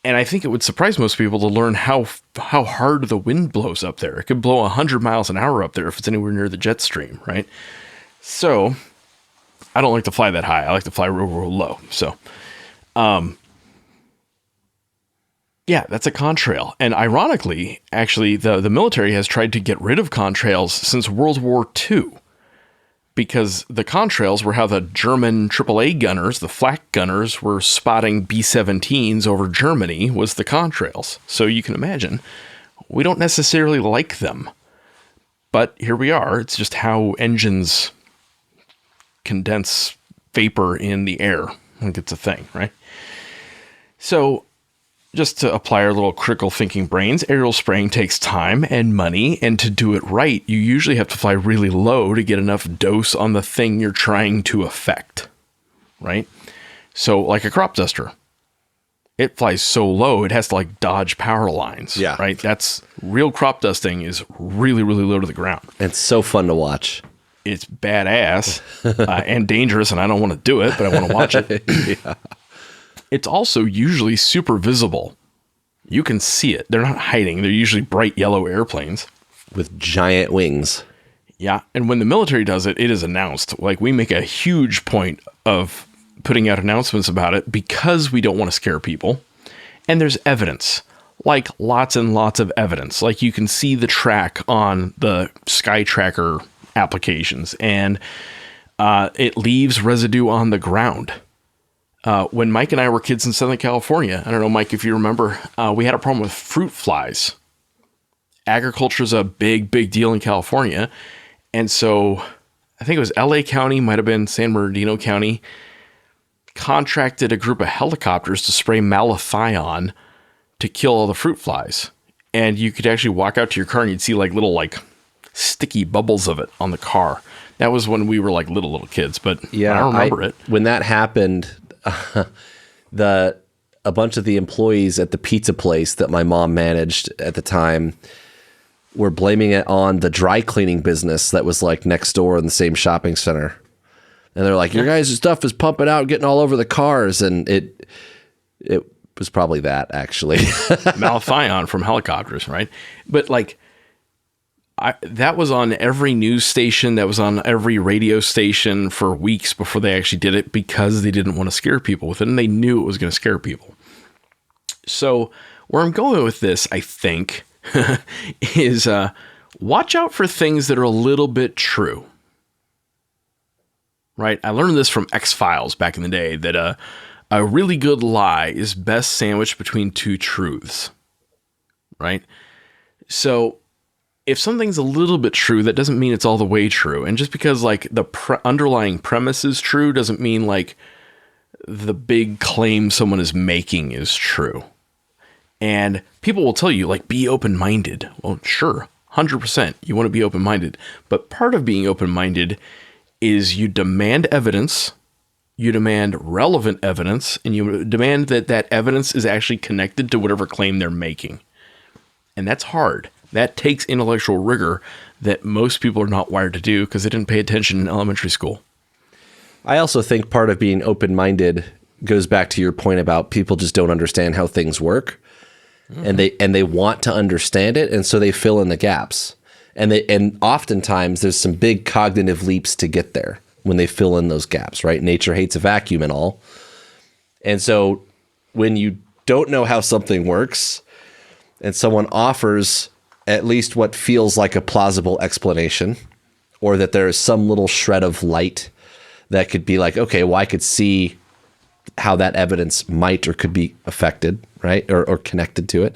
I think it would surprise most people to learn how hard the wind blows up there. It could blow 100 miles an hour up there if it's anywhere near the jet stream, right? So I don't like to fly that high. I like to fly real, real low. So, yeah, that's a contrail. And ironically, actually, the military has tried to get rid of contrails since World War II, because the contrails were how the German AAA gunners, the flak gunners, were spotting B-17s over Germany, was the contrails. So you can imagine, we don't necessarily like them. But here we are. It's just how engines condense vapor in the air. I think it's a thing, right? So, just to apply our little critical thinking brains, aerial spraying takes time and money, and to do it right, you usually have to fly really low to get enough dose on the thing you're trying to affect, right? So, like a crop duster, it flies so low, it has to like dodge power lines, right? That's real crop dusting is really, really low to the ground. It's so fun to watch. It's badass and dangerous, and I don't want to do it, but I want to watch it. Yeah. It's also usually super visible. You can see it. They're not hiding. They're usually bright yellow airplanes. With giant wings. Yeah. And when the military does it, it is announced. Like, we make a huge point of putting out announcements about it because we don't want to scare people. And there's evidence. Like, lots and lots of evidence. Like, you can see the track on the Sky Tracker applications. And it leaves residue on the ground. When Mike and I were kids in Southern California, I don't know, Mike, if you remember, we had a problem with fruit flies. Agriculture is a big, big deal in California. And so I think it was LA County, might have been San Bernardino County, contracted a group of helicopters to spray malathion to kill all the fruit flies. And you could actually walk out to your car and you'd see like little like sticky bubbles of it on the car. That was when we were like little kids, but yeah, I remember it. When that happened, a bunch of the employees at the pizza place that my mom managed at the time were blaming it on the dry cleaning business that was like next door in the same shopping center. And they're like, your guys' stuff is pumping out, getting all over the cars. And it was probably that, actually. Malathion from helicopters, right? But like, that was on every news station, that was on every radio station for weeks before they actually did it, because they didn't want to scare people with it, and they knew it was going to scare people. So where I'm going with this, I think, is watch out for things that are a little bit true. Right? I learned this from X-Files back in the day, that a really good lie is best sandwiched between two truths. Right? So if something's a little bit true, that doesn't mean it's all the way true. And just because like the underlying premise is true doesn't mean like the big claim someone is making is true. And people will tell you like, be open-minded. Well, sure, 100%. You want to be open-minded. But part of being open-minded is you demand evidence, you demand relevant evidence, and you demand that that evidence is actually connected to whatever claim they're making. And that's hard. That takes intellectual rigor that most people are not wired to do because they didn't pay attention in elementary school. I also think part of being open-minded goes back to your point about people just don't understand how things work, and they want to understand it, and so they fill in the gaps. And oftentimes there's some big cognitive leaps to get there when they fill in those gaps, right? Nature hates a vacuum and all. And so when you don't know how something works and someone offers at least what feels like a plausible explanation, or that there is some little shred of light that could be like, okay, well, I could see how that evidence might or could be affected, right? Or connected to it.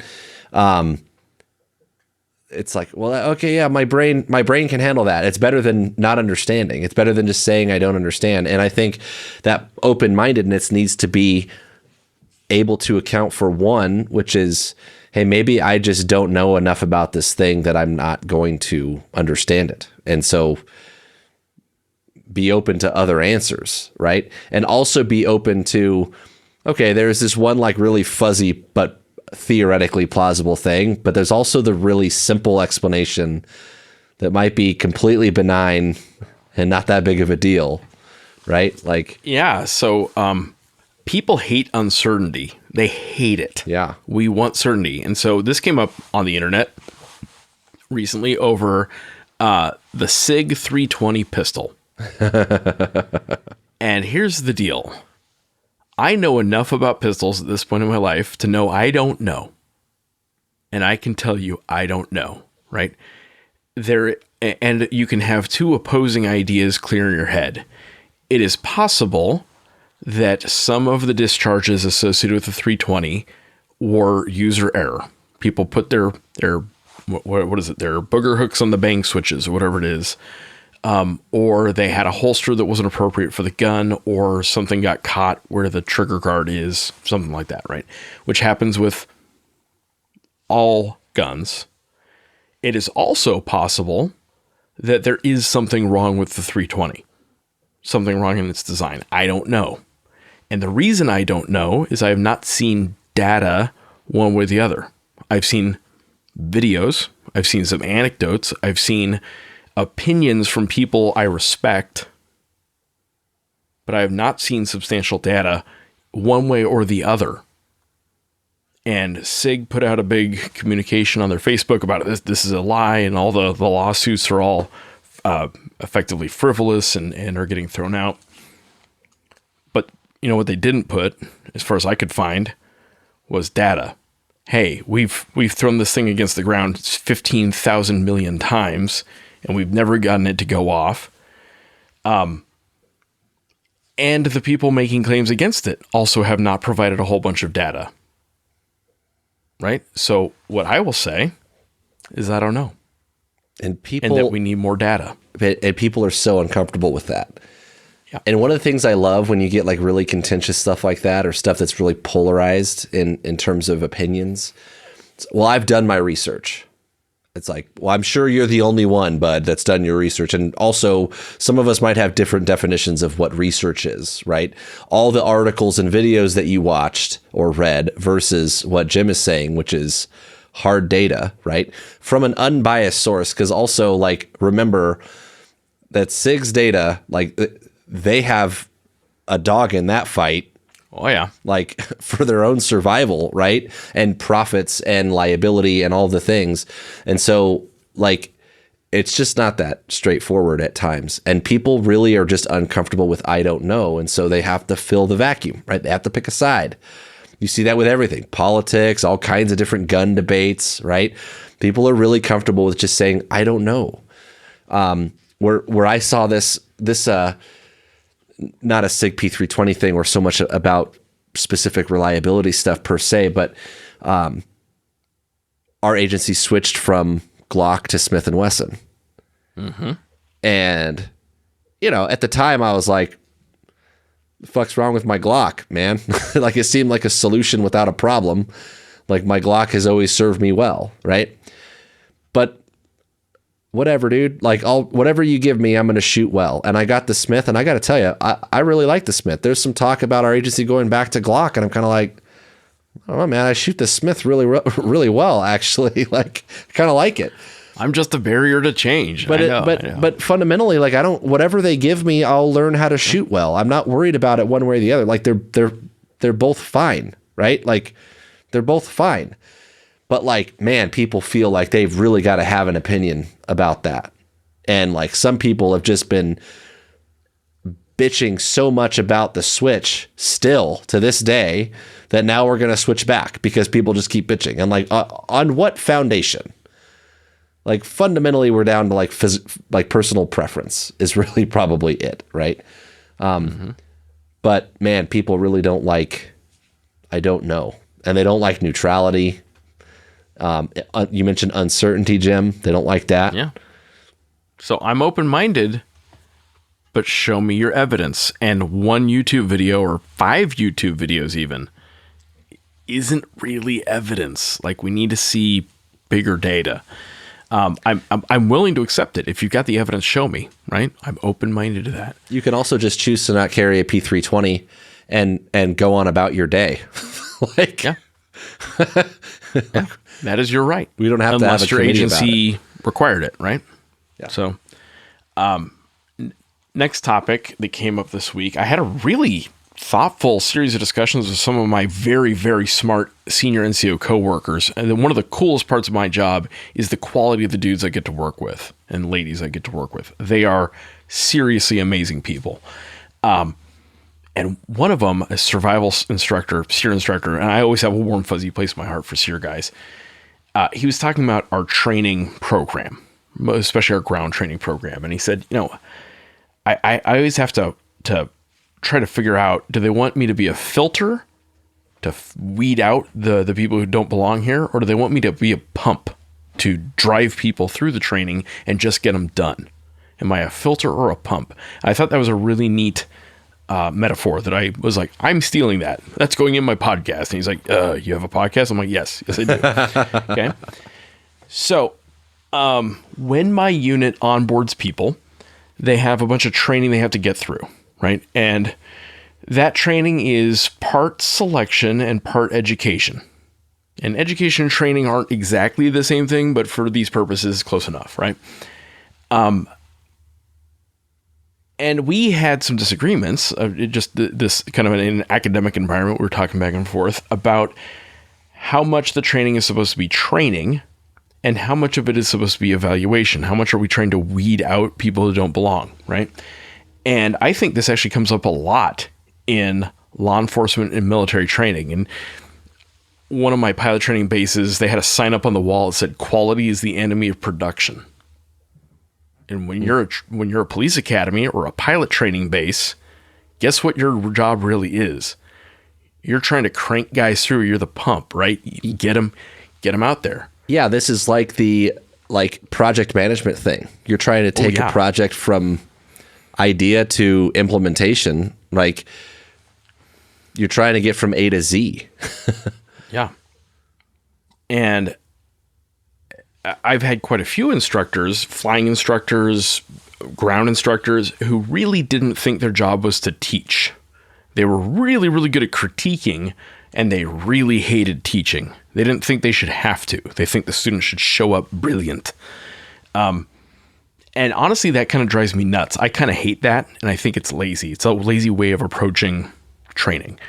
It's like, well, okay, yeah, my brain can handle that. It's better than not understanding. It's better than just saying I don't understand. And I think that open-mindedness needs to be able to account for one, which is, hey, maybe I just don't know enough about this thing that I'm not going to understand it. And so be open to other answers, right? And also be open to, okay, there's this one like really fuzzy but theoretically plausible thing, but there's also the really simple explanation that might be completely benign and not that big of a deal, right? Like, yeah, so people hate uncertainty. They hate it. Yeah. We want certainty. And so this came up on the internet recently over the SIG 320 pistol. And here's the deal. I know enough about pistols at this point in my life to know I don't know. And I can tell you I don't know, right? And you can have two opposing ideas clear in your head. It is possible that some of the discharges associated with the 320 were user error. People put their what is it? Their booger hooks on the bang switches or whatever it is. Or they had a holster that wasn't appropriate for the gun, or something got caught where the trigger guard is, something like that, right? Which happens with all guns. It is also possible that there is something wrong with the 320. Something wrong in its design. I don't know. And the reason I don't know is I have not seen data one way or the other. I've seen videos. I've seen some anecdotes. I've seen opinions from people I respect, but I have not seen substantial data one way or the other. And SIG put out a big communication on their Facebook about it. This is a lie, and all the lawsuits are all effectively frivolous and are getting thrown out. But you know what they didn't put, as far as I could find, was data. Hey, we've thrown this thing against the ground 15,000 million times, and we've never gotten it to go off. And the people making claims against it also have not provided a whole bunch of data. Right? So what I will say is I don't know. And that we need more data. And people are so uncomfortable with that. Yeah. And one of the things I love when you get like really contentious stuff like that, or stuff that's really polarized in terms of opinions, well, I've done my research. It's like, well, I'm sure you're the only one, bud, that's done your research. And also, some of us might have different definitions of what research is, right? All the articles and videos that you watched or read versus what Jim is saying, which is hard data, right? From an unbiased source. Because also, like, remember that SIG's data, like, they have a dog in that fight. Oh, yeah. Like for their own survival, right? And profits and liability and all the things. And so, like, it's just not that straightforward at times. And people really are just uncomfortable with I don't know. And so they have to fill the vacuum, right? They have to pick a side. You see that with everything. Politics, all kinds of different gun debates, right? People are really comfortable with just saying, I don't know. Where I saw this not a SIG P320 thing or so much about specific reliability stuff per se, but our agency switched from Glock to Smith & Wesson. And, you know, at the time I was like, the fuck's wrong with my Glock, man? Like, it seemed like a solution without a problem. Like, my Glock has always served me well, right? But whatever, dude. Like, whatever you give me, I'm going to shoot well. And I got the Smith, and I got to tell you, I really like the Smith. There's some talk about our agency going back to Glock, and I'm kind of like, I don't know, man. I shoot the Smith really, really well, actually. Like, I kind of like it. I'm just a barrier to change. But fundamentally, like, whatever they give me, I'll learn how to shoot well. I'm not worried about it one way or the other. Like, they're both fine, right? Like, they're both fine. But, like, man, people feel like they've really got to have an opinion about that. And, like, some people have just been bitching so much about the Switch still to this day that now we're going to switch back because people just keep bitching. And, like, on what foundation? Like, fundamentally, we're down to like personal preference is really probably it, right? But man, people really don't like, I don't know, and they don't like neutrality. You mentioned uncertainty, Jim. They don't like that. Yeah. So I'm open-minded, but show me your evidence. And one YouTube video or 5 YouTube videos even isn't really evidence. Like, we need to see bigger data. I'm willing to accept it. If you've got the evidence, show me, right? I'm open-minded to that. You can also just choose to not carry a P320 and go on about your day. Like, yeah. Yeah. That is your right. We don't have to have a unless your agency required it, right? Yeah. So, next topic that came up this week, I had a really thoughtful series of discussions with some of my very, very smart senior NCO coworkers. And then one of the coolest parts of my job is the quality of the dudes I get to work with and ladies I get to work with. They are seriously amazing people. And one of them, a survival instructor, SEER instructor, and I always have a warm, fuzzy place in my heart for SEER guys. He was talking about our training program, especially our ground training program. And he said, you know, I always have to try to figure out, do they want me to be a filter to weed out the people who don't belong here? Or do they want me to be a pump to drive people through the training and just get them done? Am I a filter or a pump? I thought that was a really neat metaphor that I was like, I'm stealing that. That's going in my podcast. And he's like, you have a podcast? I'm like, yes I do. Okay. So when my unit onboards people, they have a bunch of training they have to get through. Right. And that training is part selection and part education. And education and training aren't exactly the same thing, but for these purposes, close enough. Right. And we had some disagreements, this kind of an academic environment. We were talking back and forth about how much the training is supposed to be training and how much of it is supposed to be evaluation. How much are we trying to weed out people who don't belong? Right. And I think this actually comes up a lot in law enforcement and military training. And one of my pilot training bases, they had a sign up on the wall that said, "Quality is the enemy of production." And when you're a police academy or a pilot training base, guess what your job really is? You're trying to crank guys through. You're the pump, right? You get them out there. Yeah, this is like the project management thing. You're trying to take a project from idea to implementation. Like, you're trying to get from A to Z. Yeah. And I've had quite a few instructors, flying instructors, ground instructors, who really didn't think their job was to teach. They were really, really good at critiquing, and they really hated teaching. They didn't think they should have to. They think the student should show up brilliant. And honestly, that kind of drives me nuts. I kind of hate that, and I think it's lazy. It's a lazy way of approaching training,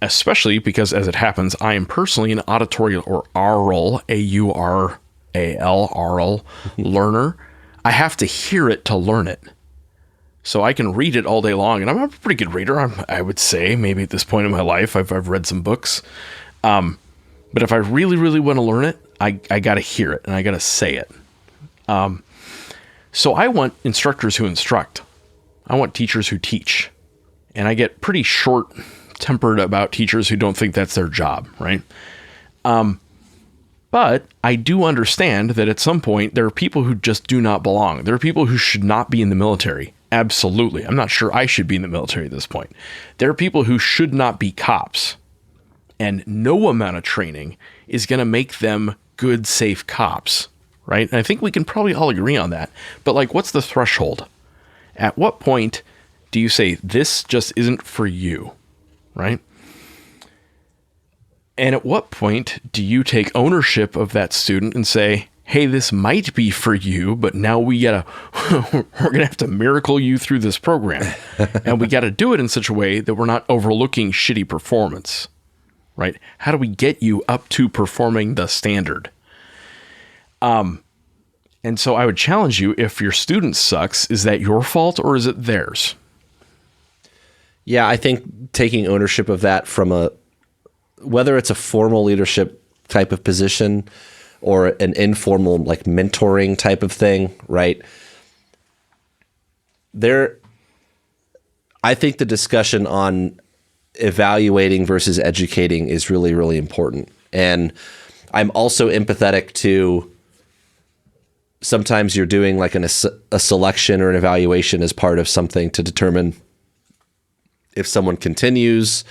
especially because, as it happens, I am personally an auditory or aural, A-U-R-A-L, aural learner. I have to hear it to learn it. So I can read it all day long, and I'm a pretty good reader, I would say. Maybe at this point in my life, I've read some books. But if I really, really want to learn it, I got to hear it, and I got to say it. So I want instructors who instruct. I want teachers who teach. And I get pretty short-tempered about teachers who don't think that's their job, right? But I do understand that at some point there are people who just do not belong. There are people who should not be in the military. Absolutely. I'm not sure I should be in the military at this point. There are people who should not be cops. And no amount of training is going to make them good, safe cops, right? And I think we can probably all agree on that. But like, what's the threshold? At what point do you say, this just isn't for you, right? And at what point do you take ownership of that student and say, hey, this might be for you, but now we're going to have to miracle you through this program. And we got to do it in such a way that we're not overlooking shitty performance, right? How do we get you up to performing the standard? And so I would challenge you, if your student sucks, is that your fault or is it theirs? Yeah, I think taking ownership of that from whether it's a formal leadership type of position or an informal like mentoring type of thing, right? I think the discussion on evaluating versus educating is really, really important. And I'm also empathetic to sometimes you're doing like a selection or an evaluation as part of something to determine if someone continues,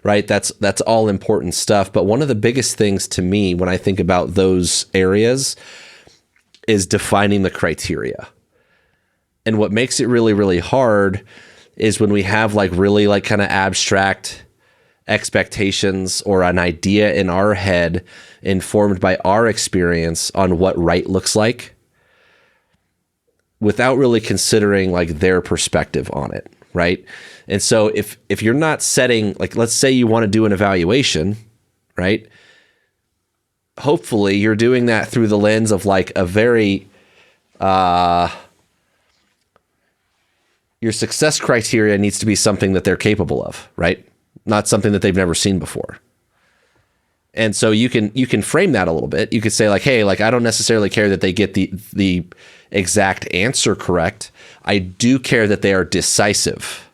right? That's all important stuff. But one of the biggest things to me when I think about those areas is defining the criteria. And what makes it really, really hard is when we have like really like kind of abstract expectations or an idea in our head informed by our experience on what right looks like without really considering like their perspective on it, right? And so if you're not setting, like, let's say you want to do an evaluation, right? Hopefully you're doing that through the lens of like a very, your success criteria needs to be something that they're capable of, right? Not something that they've never seen before. And so you can frame that a little bit. You could say like, hey, like, I don't necessarily care that they get the exact answer correct. I do care that they are decisive,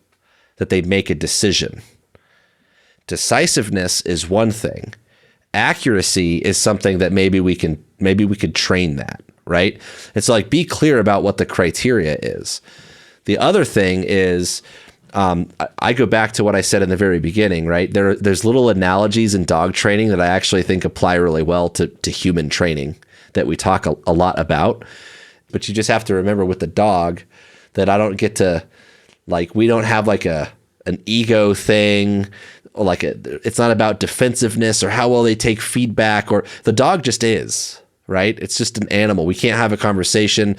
that they make a decision. Decisiveness is one thing. Accuracy is something that maybe we could train that, right? And so like, be clear about what the criteria is. The other thing is, I go back to what I said in the very beginning, right? There's little analogies in dog training that I actually think apply really well to human training that we talk a lot about. But you just have to remember with the dog that I don't get to, like, we don't have like an ego thing, or like it's not about defensiveness or how well they take feedback, or the dog just is, right? It's just an animal. We can't have a conversation.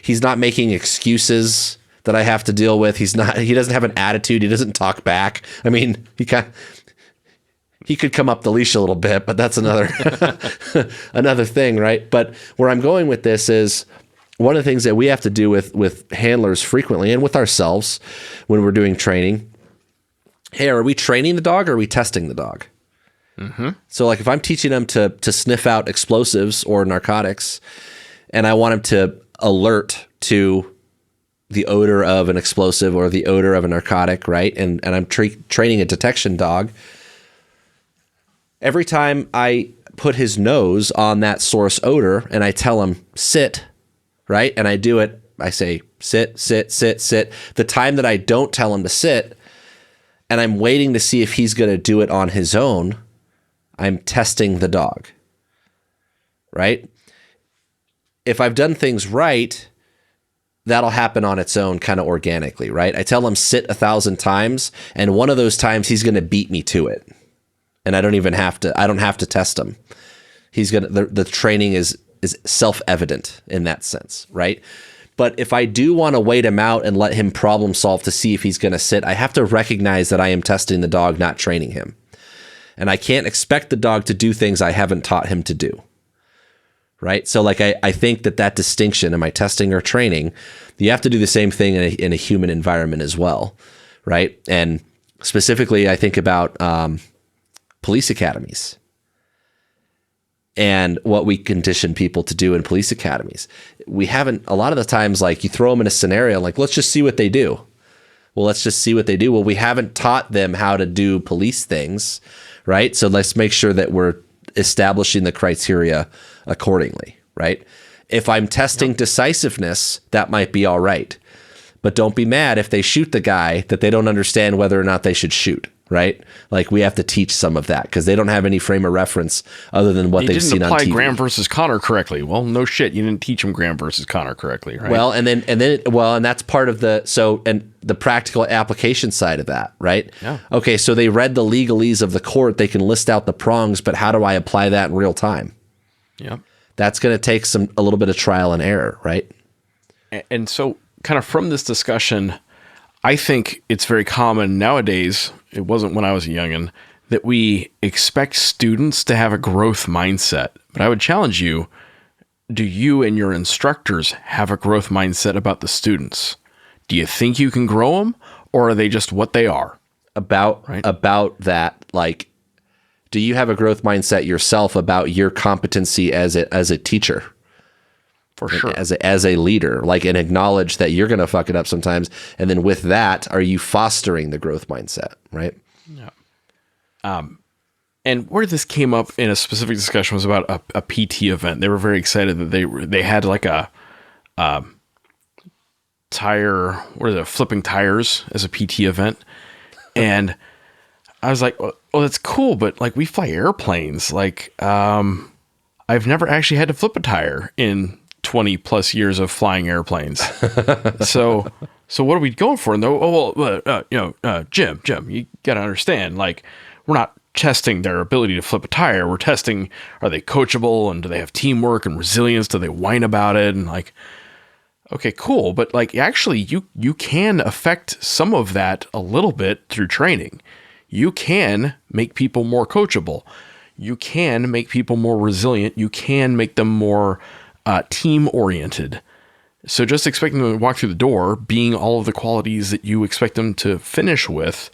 He's not making excuses that I have to deal with. He doesn't have an attitude. He doesn't talk back. I mean, he could come up the leash a little bit, but that's another thing, right? But where I'm going with this is one of the things that we have to do with handlers frequently and with ourselves when we're doing training. Hey, are we training the dog or are we testing the dog? Mm-hmm. So like if I'm teaching them to sniff out explosives or narcotics and I want them to alert to the odor of an explosive or the odor of a narcotic, right? And I'm training a detection dog. Every time I put his nose on that source odor and I tell him, sit, right? And I do it, I say, sit, sit, sit, sit. The time that I don't tell him to sit and I'm waiting to see if he's going to do it on his own, I'm testing the dog, right? If I've done things right, that'll happen on its own kind of organically, right? I tell him sit 1,000 times and one of those times he's going to beat me to it. And I don't have to test him. The training is self-evident in that sense, right? But if I do want to wait him out and let him problem solve to see if he's going to sit, I have to recognize that I am testing the dog, not training him. And I can't expect the dog to do things I haven't taught him to do, right? So like I think that distinction, am I testing or training? You have to do the same thing in a human environment as well, right? And specifically, I think about police academies and what we condition people to do in police academies. We haven't, a lot of the times, like you throw them in a scenario, like, let's just see what they do. Well, let's just see what they do. Well, we haven't taught them how to do police things, right? So let's make sure that we're establishing the criteria accordingly, right? If I'm testing decisiveness, that might be all right. But don't be mad if they shoot the guy that they don't understand whether or not they should shoot, right? Like, we have to teach some of that because they don't have any frame of reference other than what they've seen on TV. You didn't apply Graham versus Connor correctly. Well, no shit, you didn't teach them Graham versus Connor correctly, right? Well, and that's part of the practical application side of that, right? Yeah. Okay, so they read the legalese of the court. They can list out the prongs, but how do I apply that in real time? Yeah. That's going to take a little bit of trial and error, right? And so, kind of from this discussion, I think it's very common nowadays, it wasn't when I was a youngin', that we expect students to have a growth mindset. But I would challenge you, do you and your instructors have a growth mindset about the students? Do you think you can grow them, or are they just what they are? About that, like, do you have a growth mindset yourself about your competency as a teacher? For sure. As a leader, like, and acknowledge that you're going to fuck it up sometimes. And then with that, are you fostering the growth mindset? Right. Yeah. And where this came up in a specific discussion was about a PT event. They were very excited that they had like a tire, flipping tires as a PT event. And I was like, oh, that's cool. But like, we fly airplanes. Like, I've never actually had to flip a tire in 20 plus years of flying airplanes. So what are we going for? And Jim, you got to understand, like, we're not testing their ability to flip a tire. We're testing, are they coachable, and do they have teamwork and resilience? Do they whine about it? And like, okay, cool. But like, actually you can affect some of that a little bit through training. You can make people more coachable. You can make people more resilient. You can make them more team oriented. So just expecting them to walk through the door, being all of the qualities that you expect them to finish with,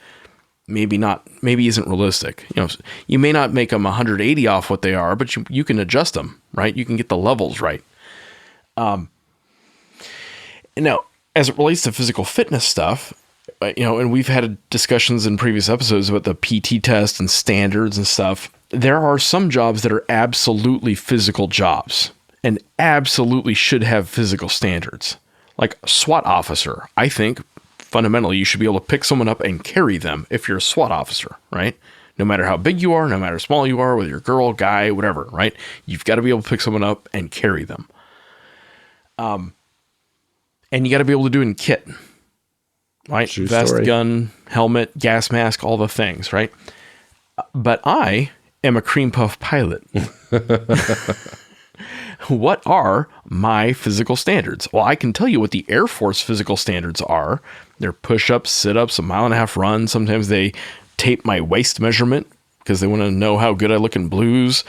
maybe isn't realistic. You know, you may not make them 180 off what they are, but you can adjust them, right? You can get the levels right. And now, as it relates to physical fitness stuff, and we've had discussions in previous episodes about the PT test and standards and stuff. There are some jobs that are absolutely physical jobs and absolutely should have physical standards. Like a SWAT officer, I think fundamentally you should be able to pick someone up and carry them if you're a SWAT officer, right? No matter how big you are, no matter how small you are, whether you're a girl, guy, whatever, right? You've got to be able to pick someone up and carry them. And you got to be able to do it in kit, right? True Vest, story. gun, helmet, gas mask, all the things, right? But I am a cream puff pilot. What are my physical standards? Well, I can tell you what the Air Force physical standards are. They're push-ups, sit-ups, a 1.5 mile run. Sometimes they tape my waist measurement because they want to know how good I look in blues.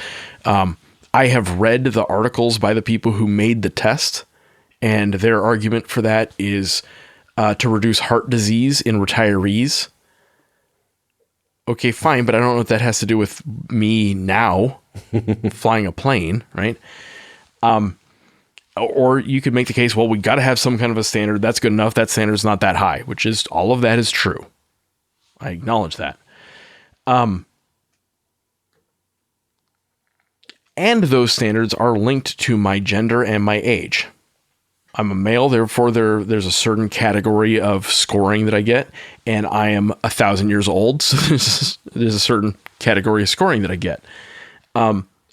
I have read the articles by the people who made the test, and their argument for that is to reduce heart disease in retirees. Okay, fine, but I don't know what that has to do with me now flying a plane, right? Or you could make the case, well, we got to have some kind of a standard. That's good enough. That standard's not that high, which is, all of that is true. I acknowledge that. And those standards are linked to my gender and my age. I'm a male, therefore there's a certain category of scoring that I get, and I am 1,000 years old, so there's a certain category of scoring that I get.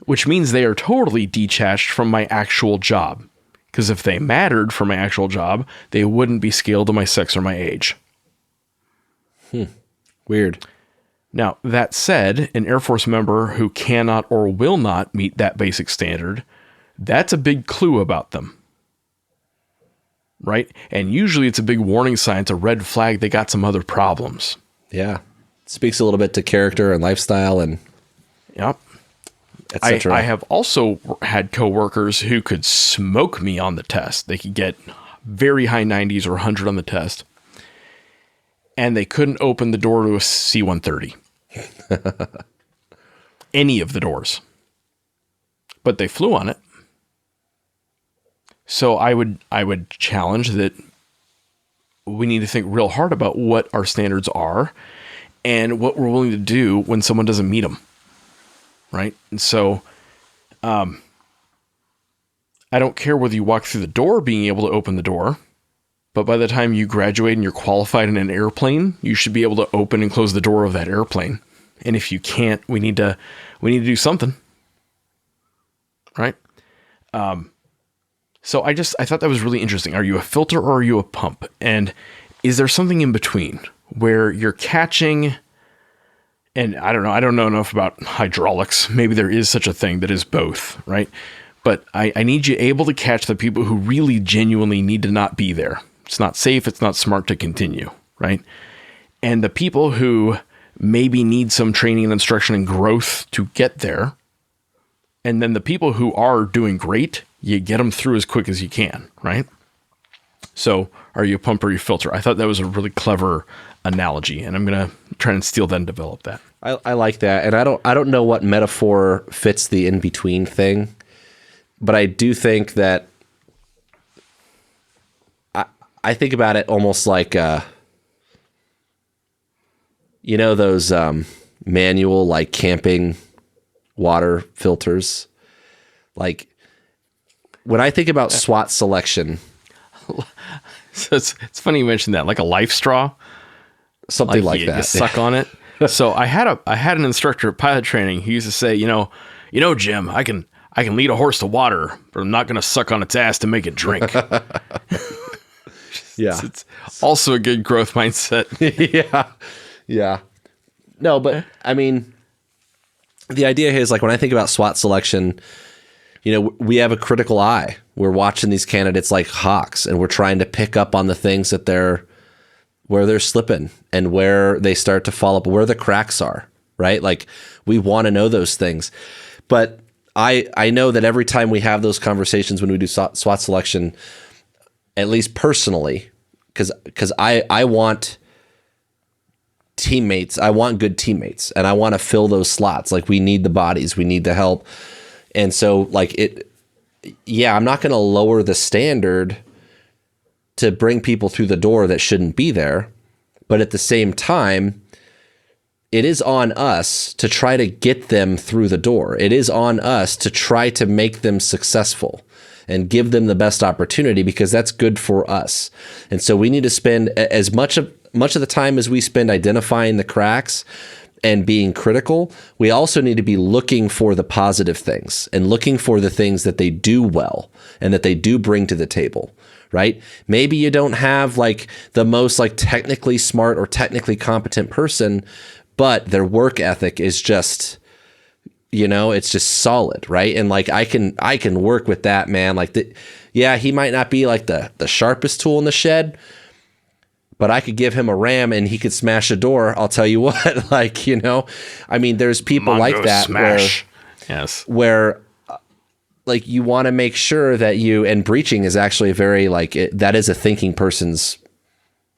Which means they are totally detached from my actual job. Because if they mattered for my actual job, they wouldn't be scaled to my sex or my age. Weird. Now, that said, an Air Force member who cannot or will not meet that basic standard, that's a big clue about them. Right? And usually it's a big warning sign. It's a red flag. They got some other problems. Yeah. Speaks a little bit to character and lifestyle and Yep. etc. I have also had coworkers who could smoke me on the test. They could get very high 90s or 100 on the test, and they couldn't open the door to a C-130. Any of the doors. But they flew on it. So I would challenge that we need to think real hard about what our standards are and what we're willing to do when someone doesn't meet them. right? And so, I don't care whether you walk through the door being able to open the door, but by the time you graduate and you're qualified in an airplane, you should be able to open and close the door of that airplane. And if you can't, we need to do something, right? So I thought that was really interesting. Are you a filter or are you a pump? And is there something in between where you're catching? And I don't know enough about hydraulics. Maybe there is such a thing that is both, right? But I need you able to catch the people who really genuinely need to not be there. It's not safe. It's not smart to continue, right? And the people who maybe need some training and instruction and growth to get there. And then the people who are doing great, you get them through as quick as you can, right? So are you a pump or you filter? I thought that was a really clever analogy, and I'm going to try and steal that and develop that. I like that. And I don't know what metaphor fits the in-between thing, but I do think that I think about it almost like, those manual, like camping water filters. Like when I think about SWAT selection. So it's funny you mentioned that, like a life straw. Something like that. You suck on it. So I had an instructor at pilot training who used to say, Jim, I can lead a horse to water, but I'm not going to suck on its ass to make it drink. Yeah. It's also a good growth mindset. Yeah. No, but I mean, the idea here is like when I think about SWAT selection, we have a critical eye. We're watching these candidates like hawks, and we're trying to pick up on the things that where they're slipping and where they start to fall up, where the cracks are, right? Like we want to know those things. But I know that every time we have those conversations when we do SWAT selection, at least personally, because I want teammates, I want good teammates, and I want to fill those slots. Like we need the bodies, we need the help. And so like I'm not going to lower the standard to bring people through the door that shouldn't be there. But at the same time, it is on us to try to get them through the door. It is on us to try to make them successful and give them the best opportunity, because that's good for us. And so we need to spend as much of the time as we spend identifying the cracks and being critical, we also need to be looking for the positive things and looking for the things that they do well and that they do bring to the table, right? Maybe you don't have like the most like technically smart or technically competent person, but their work ethic is just, it's just solid, right? And like I can work with that, man. Like he might not be like the sharpest tool in the shed, but I could give him a ram and he could smash a door. I'll tell you what, I mean, there's people Mongo like that smash. where like you want to make sure that and breaching is actually very that is a thinking person's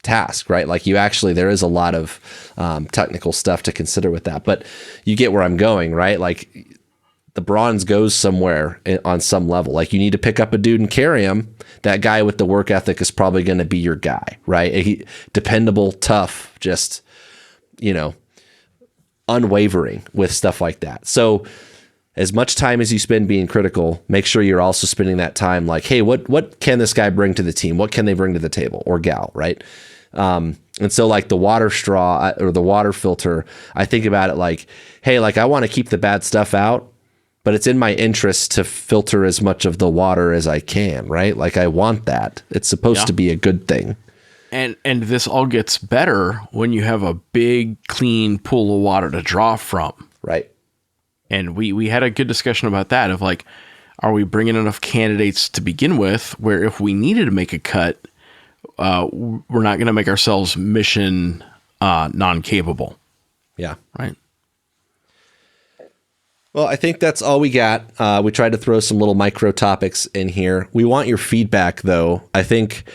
task, right? Like there is a lot of technical stuff to consider with that, but you get where I'm going, right? Like the bronze goes somewhere on some level. Like you need to pick up a dude and carry him. That guy with the work ethic is probably going to be your guy, right? Dependable, tough, just, unwavering with stuff like that. So as much time as you spend being critical, make sure you're also spending that time like, hey, what can this guy bring to the team? What can they bring to the table, or gal, right? And so like the water straw or the water filter, I think about it like, hey, like I want to keep the bad stuff out, but it's in my interest to filter as much of the water as I can, right? Like I want that. It's supposed to be a good thing. And this all gets better when you have a big, clean pool of water to draw from. Right. And we had a good discussion about that of like, are we bringing enough candidates to begin with where if we needed to make a cut, we're not going to make ourselves mission non-capable. Yeah. Right. Well, I think that's all we got. We tried to throw some little micro topics in here. We want your feedback, though. I think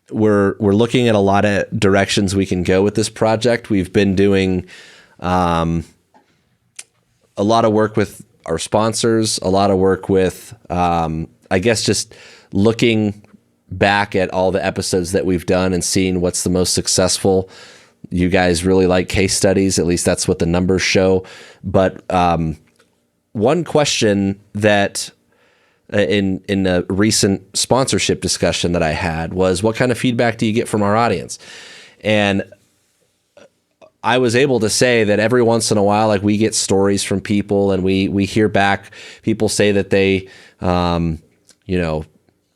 we're looking at a lot of directions we can go with this project. We've been doing a lot of work with our sponsors, a lot of work with, I guess, just looking back at all the episodes that we've done and seeing what's the most successful. You guys really like case studies. At least that's what the numbers show. But one question that in a recent sponsorship discussion that I had was, what kind of feedback do you get from our audience? And I was able to say that every once in a while, like, we get stories from people, and we hear back. People say that they,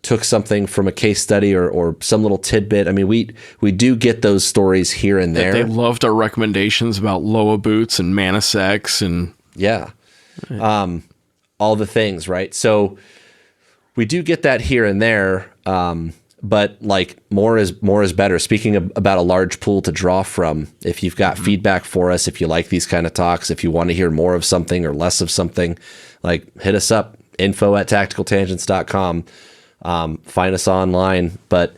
took something from a case study or some little tidbit. I mean, we do get those stories here and there. They loved our recommendations about Loa boots and Manisex and all the things, right? So we do get that here and there. But like, more is better. Speaking about a large pool to draw from, if you've got feedback for us, if you like these kind of talks, if you want to hear more of something or less of something, like, hit us up, info@tacticaltangents.com. Find us online, but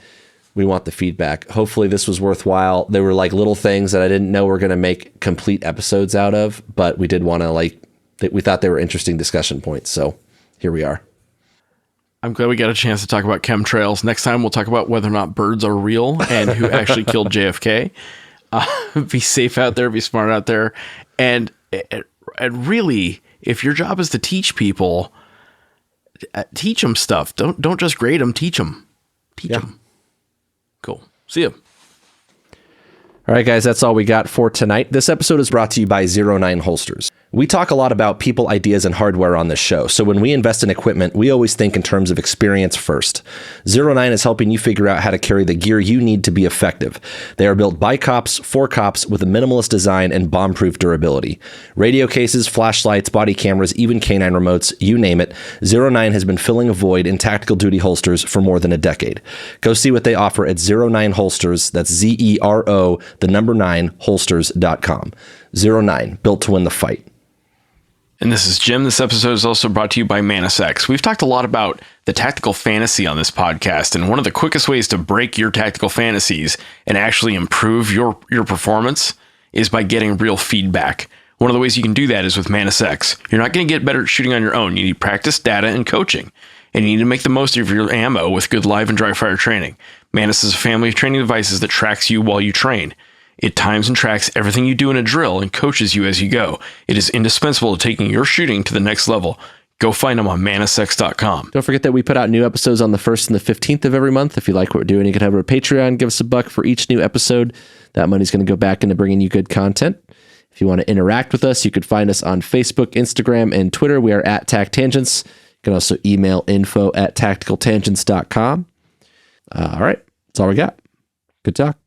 we want the feedback. Hopefully this was worthwhile. There were like little things that I didn't know we're going to make complete episodes out of, but we did want to we thought they were interesting discussion points. So here we are. I'm glad we got a chance to talk about chemtrails. Next time we'll talk about whether or not birds are real and who actually killed JFK. Be safe out there, be smart out there. And really, if your job is to teach people, teach them stuff. Don't just grade them, teach them. Teach them. Cool. See you. All right, guys, that's all we got for tonight. This episode is brought to you by 09 Holsters. We talk a lot about people, ideas, and hardware on this show, so when we invest in equipment, we always think in terms of experience first. 09 is helping you figure out how to carry the gear you need to be effective. They are built by cops, for cops, with a minimalist design and bomb-proof durability. Radio cases, flashlights, body cameras, even canine remotes, you name it, 09 has been filling a void in tactical duty holsters for more than a decade. Go see what they offer at 09 Holsters, that's ZERO, the number 9, holsters.com. 09, built to win the fight. And this is Jim. This episode is also brought to you by Manisex. We've talked a lot about the tactical fantasy on this podcast, and one of the quickest ways to break your tactical fantasies and actually improve your performance is by getting real feedback. One of the ways you can do that is with Manisex. You're not going to get better at shooting on your own. You need practice, data, and coaching. And you need to make the most of your ammo with good live and dry fire training. Manis is a family of training devices that tracks you while you train. It times and tracks everything you do in a drill and coaches you as you go. It is indispensable to taking your shooting to the next level. Go find them on manisex.com. Don't forget that we put out new episodes on the 1st and the 15th of every month. If you like what we're doing, you can head over to Patreon, give us $1 for each new episode. That money's going to go back into bringing you good content. If you want to interact with us, you could find us on Facebook, Instagram, and Twitter. We are at TacTangents. You can also email info@tacticaltangents.com. All right. That's all we got. Good talk.